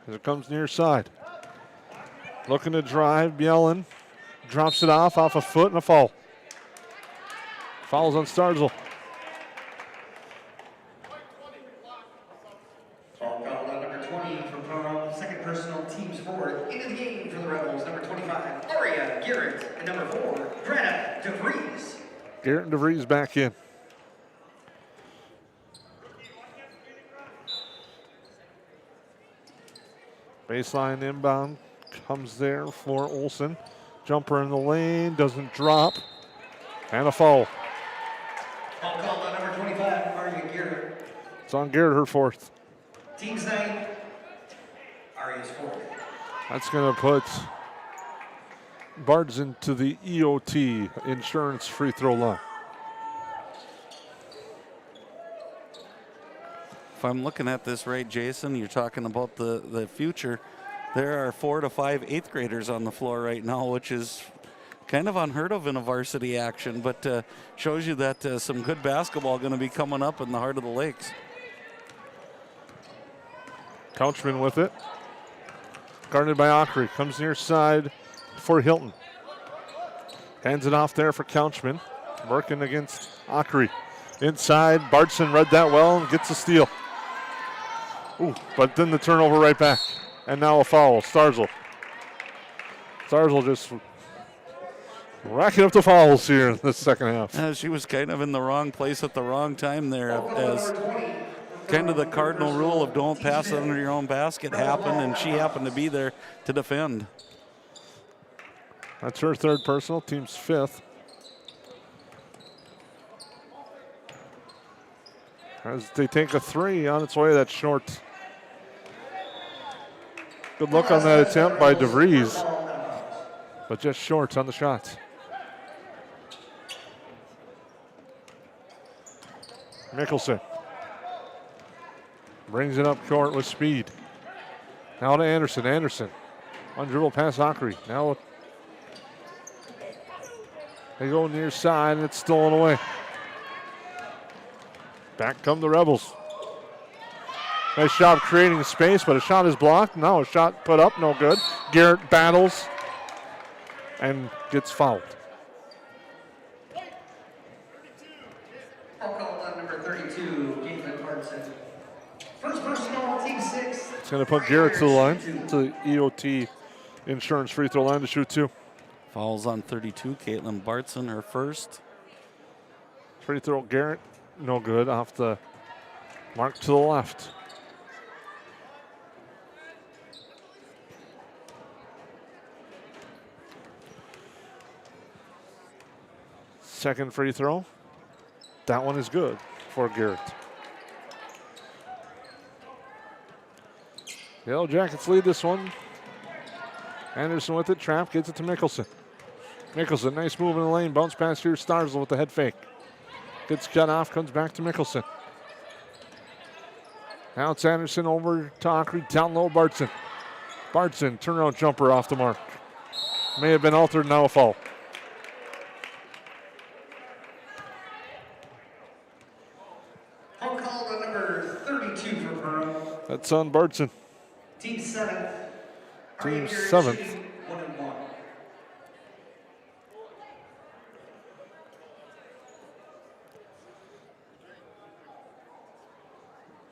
As it comes near side. Looking to drive, Bielin drops it off a foot and a foul. Fouls on Starzl. Foul on number 20 from Perham. Second personal, teams forward. Into the game for the Rebels, number 25, Aria Garrett, and number 4, Greta DeVries. Garrett and DeVries back in. Baseline inbound comes there for Olsen. Jumper in the lane, doesn't drop. And a foul. Foul called on number 25, Aria Garrett. It's on Garrett, her fourth. Team's 9, Aria's 4th. That's going to put Bards into the EOT, insurance free throw line. If I'm looking at this right, Jason, you're talking about the future. There are 4 to 5 8th graders on the floor right now, which is kind of unheard of in a varsity action, but shows you that some good basketball going to be coming up in the heart of the Lakes. Couchman with it. Guarded by Ockery. Comes near side for Hilton. Hands it off there for Couchman. Working against Ockery. Inside, Bartson read that well and gets a steal. Ooh, but then the turnover right back. And now a foul, Starzl. Starzl just racking up the fouls here in the second half. She was kind of in the wrong place at the wrong time there, as kind of the cardinal rule of don't pass it under your own basket happened, and she happened to be there to defend. That's her third personal, team's 5th. As they take a three on its way, that's short. Good luck on that attempt by DeVries, but just short on the shot. Mickelson. Brings it up court with speed. Now to Anderson. Anderson. On dribble past Ockery. Now they go near side and it's stolen away. Back come the Rebels. Nice job creating space, but a shot is blocked. Now a shot put up, no good. Garrett battles and gets fouled. I'll call on number 32, Caitlin Bartson. First personal, team 6. It's going to put Garrett to the line, to the EOT Insurance free throw line to shoot 2. Fouls on 32, Caitlin Bartson, her first. Free throw, Garrett, no good, off the mark to the left. Second free throw. That one is good for Garrett. Yellowjackets lead this one. Anderson with it, trap, gets it to Mickelson. Mickelson, nice move in the lane, bounce pass here, Starzl with the head fake. Gets cut off, comes back to Mickelson. Now it's Anderson over to Ockery, down low, Bartson. Bartson, turnaround jumper off the mark. May have been altered, now a foul. I'll call on number 32 for Perham. That's on Bartson. Team 7th. Team 7th. 1-1.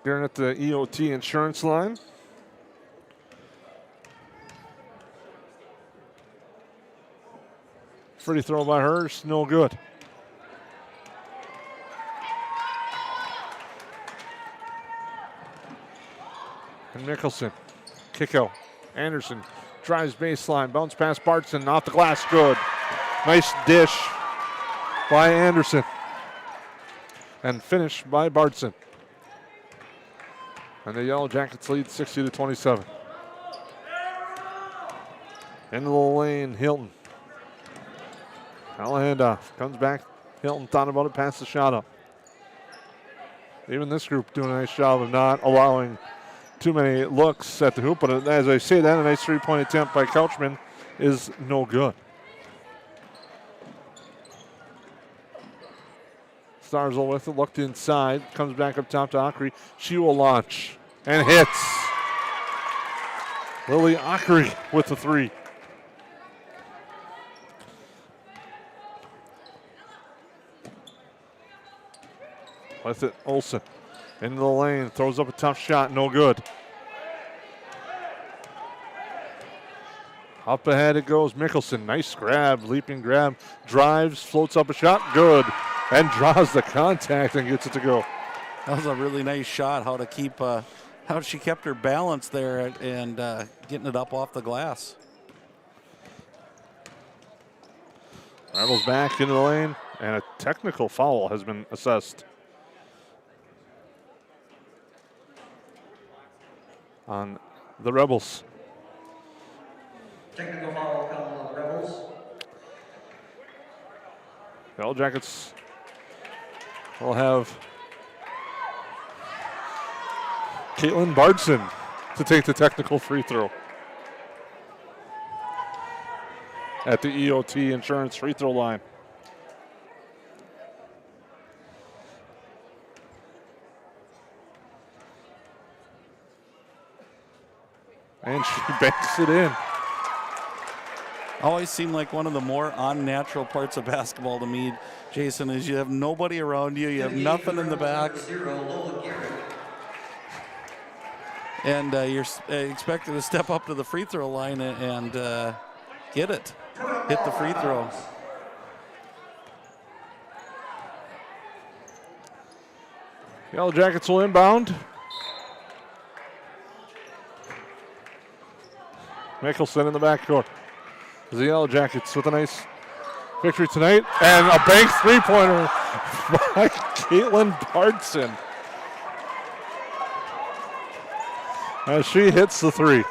Here at the EOT insurance line. Free throw by Hurst, no good. And Mickelson, kick out. Anderson drives baseline, bounce past Bartson, off the glass, good. Nice dish by Anderson. And finish by Bartson. And the Yellowjackets lead 60-27. Into the lane, Hilton. Now a handoff, comes back. Hilton thought about it, passed the shot up. Even this group doing a nice job of not allowing too many looks at the hoop, but as I say that, a nice three-point attempt by Couchman is no good. Starzl with it, looked inside, comes back up top to Ockery. She will launch and hits. Lily Ockery with the three. With it, Olsen. Into the lane, throws up a tough shot, no good. Up ahead it goes, Mickelson, nice grab, leaping grab, drives, floats up a shot, good, and draws the contact and gets it to go. That was a really nice shot, how she kept her balance there and getting it up off the glass. Rebels back into the lane, and a technical foul has been assessed on the Rebels. Technical foul call on the Rebels. The Yellowjackets will have Caitlin Bartson to take the technical free throw at the EOT Insurance free throw line. And she banks it in. Always seemed like one of the more unnatural parts of basketball to me, Jason, is you have nobody around you, you have nothing in the back. And you're expected to step up to the free throw line and get it, hit the free throw. Yellowjackets will inbound. Mickelson in the backcourt. The Yellowjackets with a nice victory tonight. And a bank three-pointer by Caitlin Bartson. As she hits the three.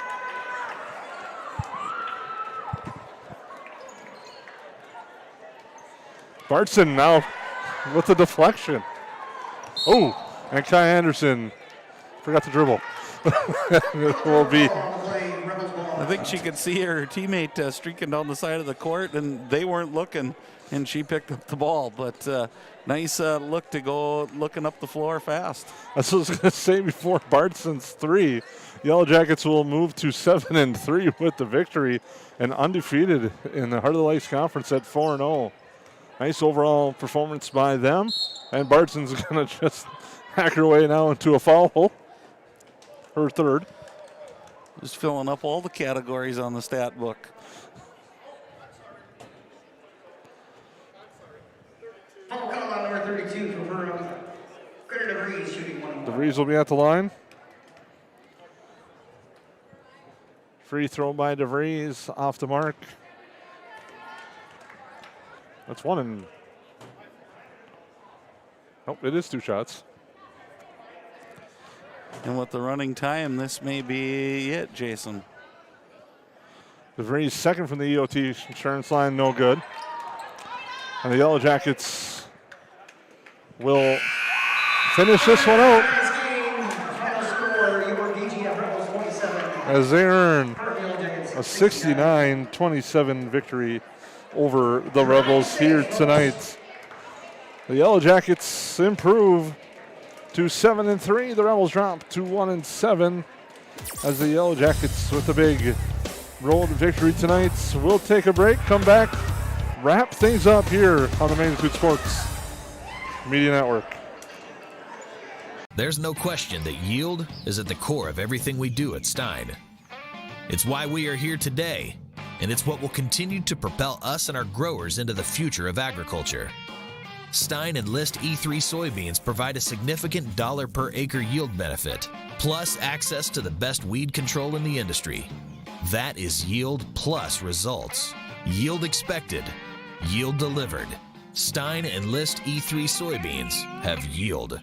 Bartson now with the deflection. Oh, and Kai Anderson Forgot to dribble. It will be. I think she could see her teammate streaking down the side of the court, and they weren't looking, and she picked up the ball. But nice look to go looking up the floor fast. That's what I was going to say before Bartson's three. Yellowjackets will move to 7-3 with the victory and undefeated in the Heart of the Lakes Conference at 4-0. Nice overall performance by them. And Bartson's going to just hack her way now into a foul hole. Her third. Just filling up all the categories on the stat book. Foul call on number 32 for Perham. Credit DeVries shooting 1 more. DeVries will be at the line. Free throw by DeVries off the mark. That's one and. Nope, it is 2 shots. And with the running time, this may be it, Jason. DeVries second from the EOT insurance line, no good. And the Yellowjackets will finish this one out as they earn a 69-27 victory over the Rebels here tonight. The Yellowjackets improve to 7-3. The Rebels drop to 1-7 as the Yellowjackets with a big road victory tonight. We'll take a break, come back, wrap things up here on the Magnitude Sports Media Network. There's no question that yield is at the core of everything we do at Stein. It's why we are here today, and it's what will continue to propel us and our growers into the future of agriculture. Stein and List E3 soybeans provide a significant dollar per acre yield benefit, plus access to the best weed control in the industry. That is yield plus results. Yield expected, yield delivered. Stein and List E3 soybeans have yield.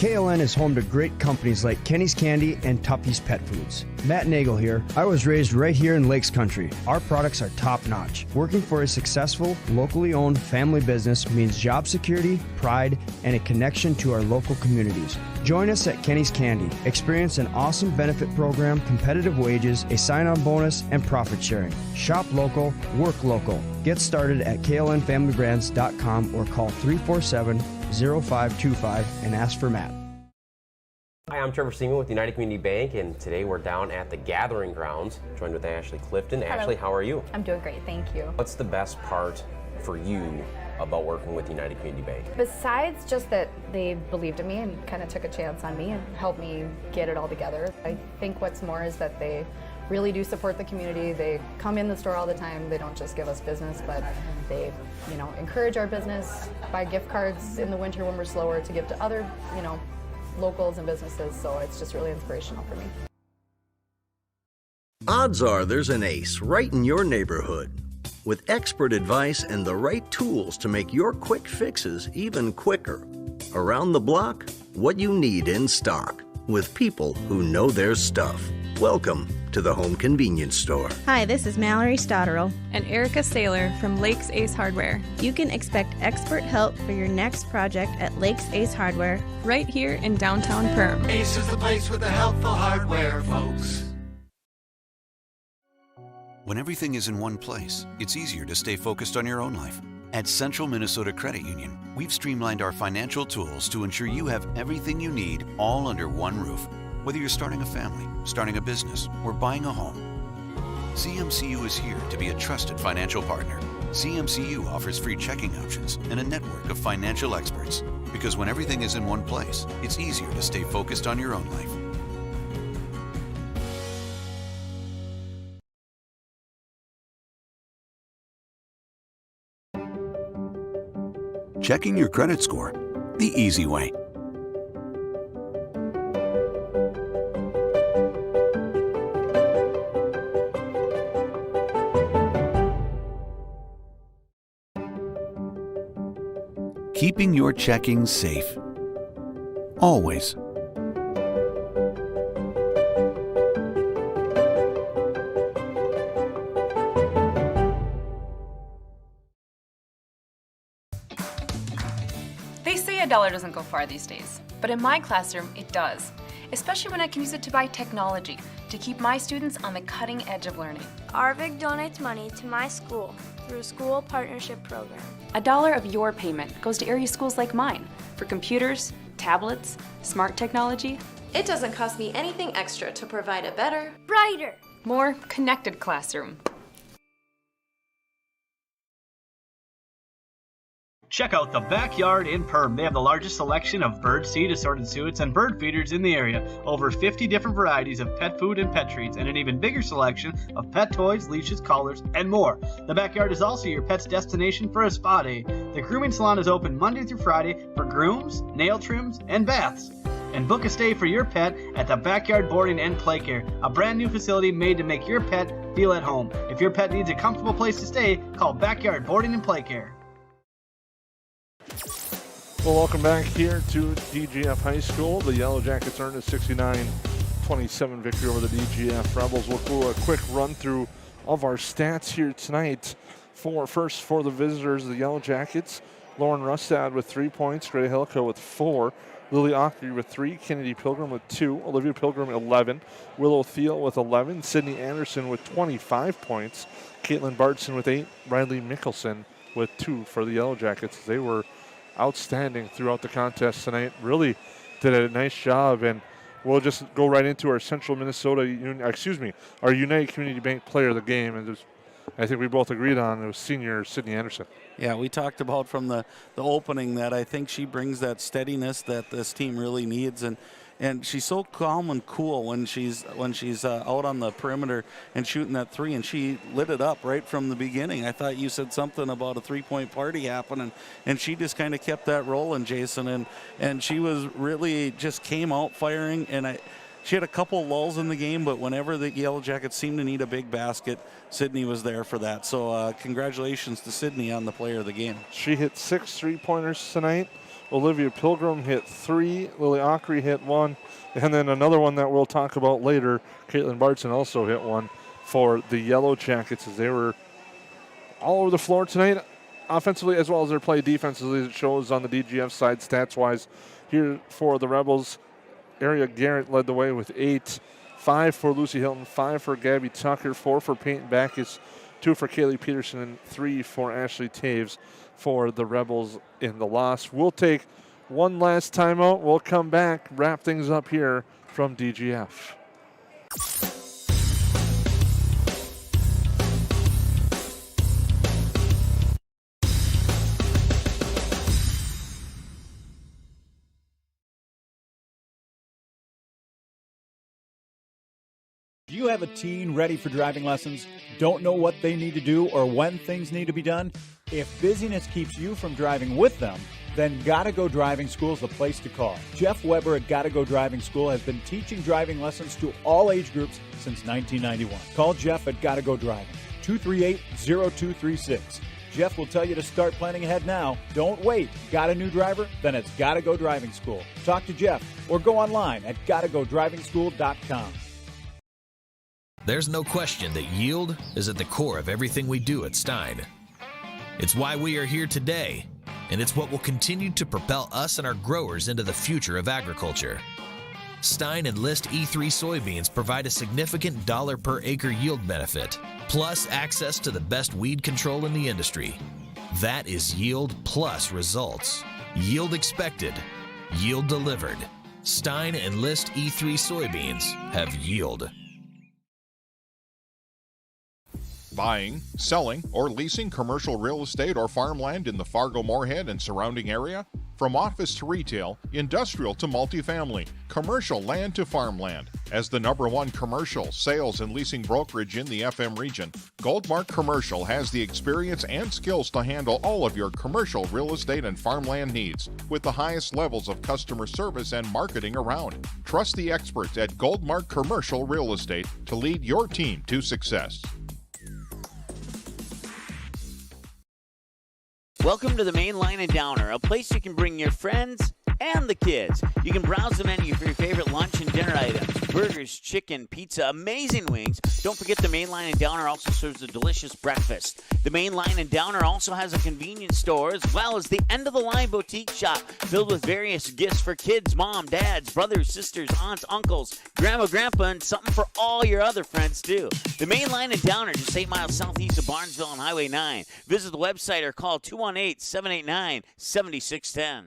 KLN is home to great companies like Kenny's Candy and Tuppy's Pet Foods. Matt Nagel here. I was raised right here in Lakes Country. Our products are top-notch. Working for a successful, locally owned family business means job security, pride, and a connection to our local communities. Join us at Kenny's Candy. Experience an awesome benefit program, competitive wages, a sign-on bonus, and profit sharing. Shop local, work local. Get started at klnfamilybrands.com or call 347-0525 and ask for Matt. Hi, I'm Trevor Seaman with United Community Bank, and today we're down at the Gathering Grounds, joined with Ashley Clifton. Hello. Ashley, how are you? I'm doing great, thank you. What's the best part for you about working with United Community Bank? Besides just that they believed in me and kind of took a chance on me and helped me get it all together, I think what's more is that they really do support the community. They come in the store all the time. They don't just give us business, but they, encourage our business, buy gift cards in the winter when we're slower to give to other, locals and businesses. So it's just really inspirational for me. Odds are there's an ace right in your neighborhood. With expert advice and the right tools to make your quick fixes even quicker. Around the block, what you need in stock. With people who know their stuff. Welcome to the Home Convenience Store. Hi, this is Mallory Stotterell and Erica Saylor from Lakes Ace Hardware. You can expect expert help for your next project at Lakes Ace Hardware, right here in downtown Perham. Ace is the place with the helpful hardware, folks. When everything is in one place, it's easier to stay focused on your own life. At Central Minnesota Credit Union, we've streamlined our financial tools to ensure you have everything you need all under one roof. Whether you're starting a family, starting a business, or buying a home, CMCU is here to be a trusted financial partner. CMCU offers free checking options and a network of financial experts. Because when everything is in one place, it's easier to stay focused on your own life. Checking your credit score the easy way. Keeping your checking safe. Always. They say a dollar doesn't go far these days, but in my classroom, it does. Especially when I can use it to buy technology to keep my students on the cutting edge of learning. Arvig donates money to my school through a school partnership program. $1 of your payment goes to area schools like mine for computers, tablets, smart technology. It doesn't cost me anything extra to provide a better, brighter, more connected classroom. Check out the Backyard in Perham. They have the largest selection of bird seed, assorted suets, and bird feeders in the area. Over 50 different varieties of pet food and pet treats, and an even bigger selection of pet toys, leashes, collars, and more. The Backyard is also your pet's destination for a spa day. The grooming salon is open Monday through Friday for grooms, nail trims, and baths. And book a stay for your pet at the Backyard Boarding and Play Care, a brand new facility made to make your pet feel at home. If your pet needs a comfortable place to stay, call Backyard Boarding and Play Care. Well, welcome back here to DGF High School. The Yellowjackets earned a 69-27 victory over the DGF Rebels. We'll do a quick run through of our stats here tonight. First for the visitors, the Yellowjackets. Lauren Rustad with 3 points, Gray Hilka with 4, Lily Ockery with 3, Kennedy Pilgrim with 2, Olivia Pilgrim 11, Willow Thiel with 11, Sydney Anderson with 25 points, Caitlin Bartson with 8, Riley Mickelson with 2 for the Yellowjackets. They were outstanding throughout the contest tonight. Really did a nice job, and we'll just go right into our Central Minnesota, our United Community Bank player of the game, and I think we both agreed on it was senior Sydney Anderson. Yeah, we talked about from the opening that I think she brings that steadiness that this team really needs, and she's so calm and cool when she's out on the perimeter and shooting that three, and she lit it up right from the beginning. I thought you said something about a three-point party happening, and she just kind of kept that rolling, Jason, and she was really just came out firing, and she had a couple lulls in the game, but whenever the Yellowjackets seemed to need a big basket, Sydney was there for that. So congratulations to Sydney on the player of the game. She hit 6 3-pointers tonight. Olivia Pilgrim hit 3, Lily Ockery hit 1, and then another one that we'll talk about later, Caitlin Bartson also hit 1 for the Yellowjackets as they were all over the floor tonight, offensively as well as their play defensively. It shows on the DGF side stats-wise. Here for the Rebels, Aria Garrett led the way with 8, 5 for Lucy Hilton, 5 for Gabby Tucker, 4 for Peyton Backus, 2 for Kaylee Peterson, and 3 for Ashley Taves for the Rebels in the loss. We'll take one last timeout. We'll come back, wrap things up here from DGF. Do you have a teen ready for driving lessons? Don't know what they need to do or when things need to be done? If busyness keeps you from driving with them, then Gotta Go Driving School is the place to call. Jeff Weber at Gotta Go Driving School has been teaching driving lessons to all age groups since 1991. Call Jeff at Gotta Go Driving, 238-0236. Jeff will tell you to start planning ahead now. Don't wait. Got a new driver? Then it's Gotta Go Driving School. Talk to Jeff or go online at gottagodrivingschool.com. There's no question that yield is at the core of everything we do at Stein. It's why we are here today, and it's what will continue to propel us and our growers into the future of agriculture. Stein and List E3 soybeans provide a significant dollar per acre yield benefit, plus access to the best weed control in the industry. That is yield plus results. Yield expected, yield delivered. Stein and List E3 soybeans have yield. Buying, selling, or leasing commercial real estate or farmland in the Fargo-Moorhead and surrounding area? From office to retail, industrial to multifamily, commercial land to farmland. As the #1 commercial, sales, and leasing brokerage in the FM region, Goldmark Commercial has the experience and skills to handle all of your commercial real estate and farmland needs with the highest levels of customer service and marketing around. Trust the experts at Goldmark Commercial Real Estate to lead your team to success. Welcome to the Main Line and Downer, a place you can bring your friends and the kids. You can browse the menu for your favorite lunch and dinner items. Burgers, chicken, pizza, amazing wings. Don't forget the Main Line and Downer also serves a delicious breakfast. The Main Line and Downer also has a convenience store as well as the end-of-the-line boutique shop filled with various gifts for kids, mom, dads, brothers, sisters, aunts, uncles, grandma, grandpa, and something for all your other friends too. The Main Line and Downer, just 8 miles southeast of Barnesville on Highway 9. Visit the website or call 218-789-7610.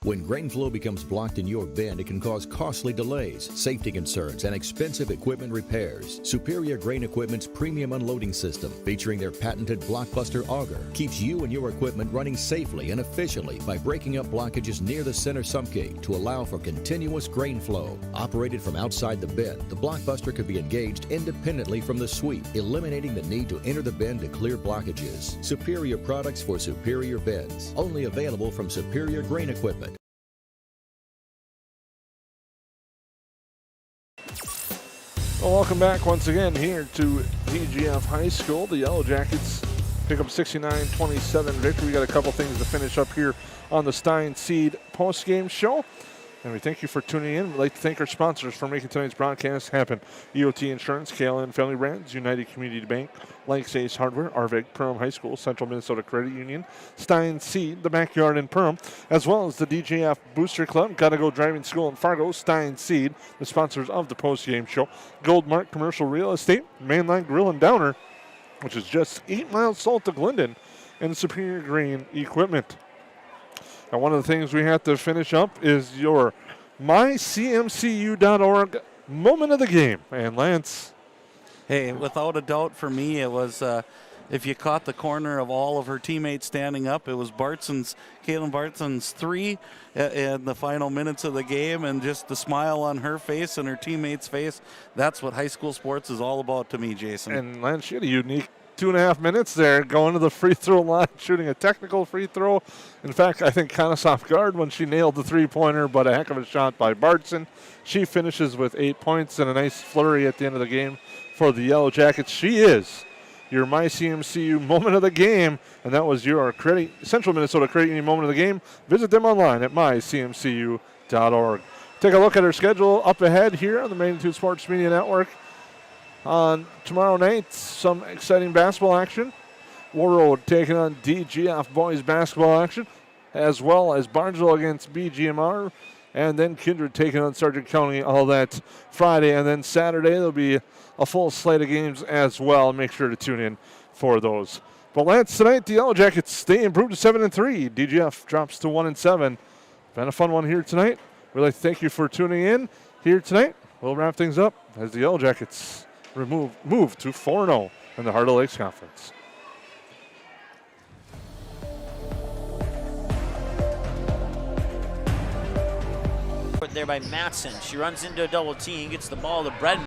When grain flow becomes blocked in your bin, it can cause costly delays, safety concerns, and expensive equipment repairs. Superior Grain Equipment's premium unloading system, featuring their patented Blockbuster auger, keeps you and your equipment running safely and efficiently by breaking up blockages near the center sump gate to allow for continuous grain flow. Operated from outside the bin, the Blockbuster could be engaged independently from the sweep, eliminating the need to enter the bin to clear blockages. Superior products for superior bins. Only available from Superior Grain Equipment. Well, welcome back once again here to DGF High School. The Yellowjackets pick up 69-27 victory. We got a couple things to finish up here on the Stein Seed postgame show. And we thank you for tuning in. We'd like to thank our sponsors for making tonight's broadcast happen. EOT Insurance, KLN Family Brands, United Community Bank, Lakes Ace Hardware, Arvig, Perham High School, Central Minnesota Credit Union, Stein Seed, the Backyard in Perham, as well as the DJF Booster Club, Gotta Go Driving School in Fargo, Stein Seed, the sponsors of the postgame show, Goldmark Commercial Real Estate, Mainline Grill and Downer, which is just 8 miles south of Glyndon, and Superior Grain Equipment. And one of the things we have to finish up is your mycmcu.org moment of the game. And Lance. Hey, without a doubt for me, it was if you caught the corner of all of her teammates standing up, it was Caitlin Bartson's 3 in the final minutes of the game, and just the smile on her face and her teammates' face. That's what high school sports is all about to me, Jason. And Lance, she had a unique 2.5 minutes there going to the free throw line, shooting a technical free throw. In fact, I think kind of off guard when she nailed the three-pointer, but a heck of a shot by Bartson. She finishes with 8 points and a nice flurry at the end of the game for the Yellowjackets. She is your MyCMCU moment of the game, and that was your Central Minnesota Credit Union moment of the game. Visit them online at mycmcu.org. Take a look at our schedule up ahead here on the Magnitude Sports Media Network. On tomorrow night, some exciting basketball action. Warroad taking on DGF boys basketball action, as well as Barnesville against BGMR, and then Kindred taking on Sargent County, all that Friday. And then Saturday, there'll be a full slate of games as well. Make sure to tune in for those. But Lance, tonight, the Yellowjackets stay improved to 7-3. DGF drops to 1-7. Been a fun one here tonight. We'd like to thank you for tuning in here tonight. We'll wrap things up as the Yellowjackets move to 4-0 in the Heart of Lakes Conference. There by Matson. She runs into a double team, gets the ball to Bredman.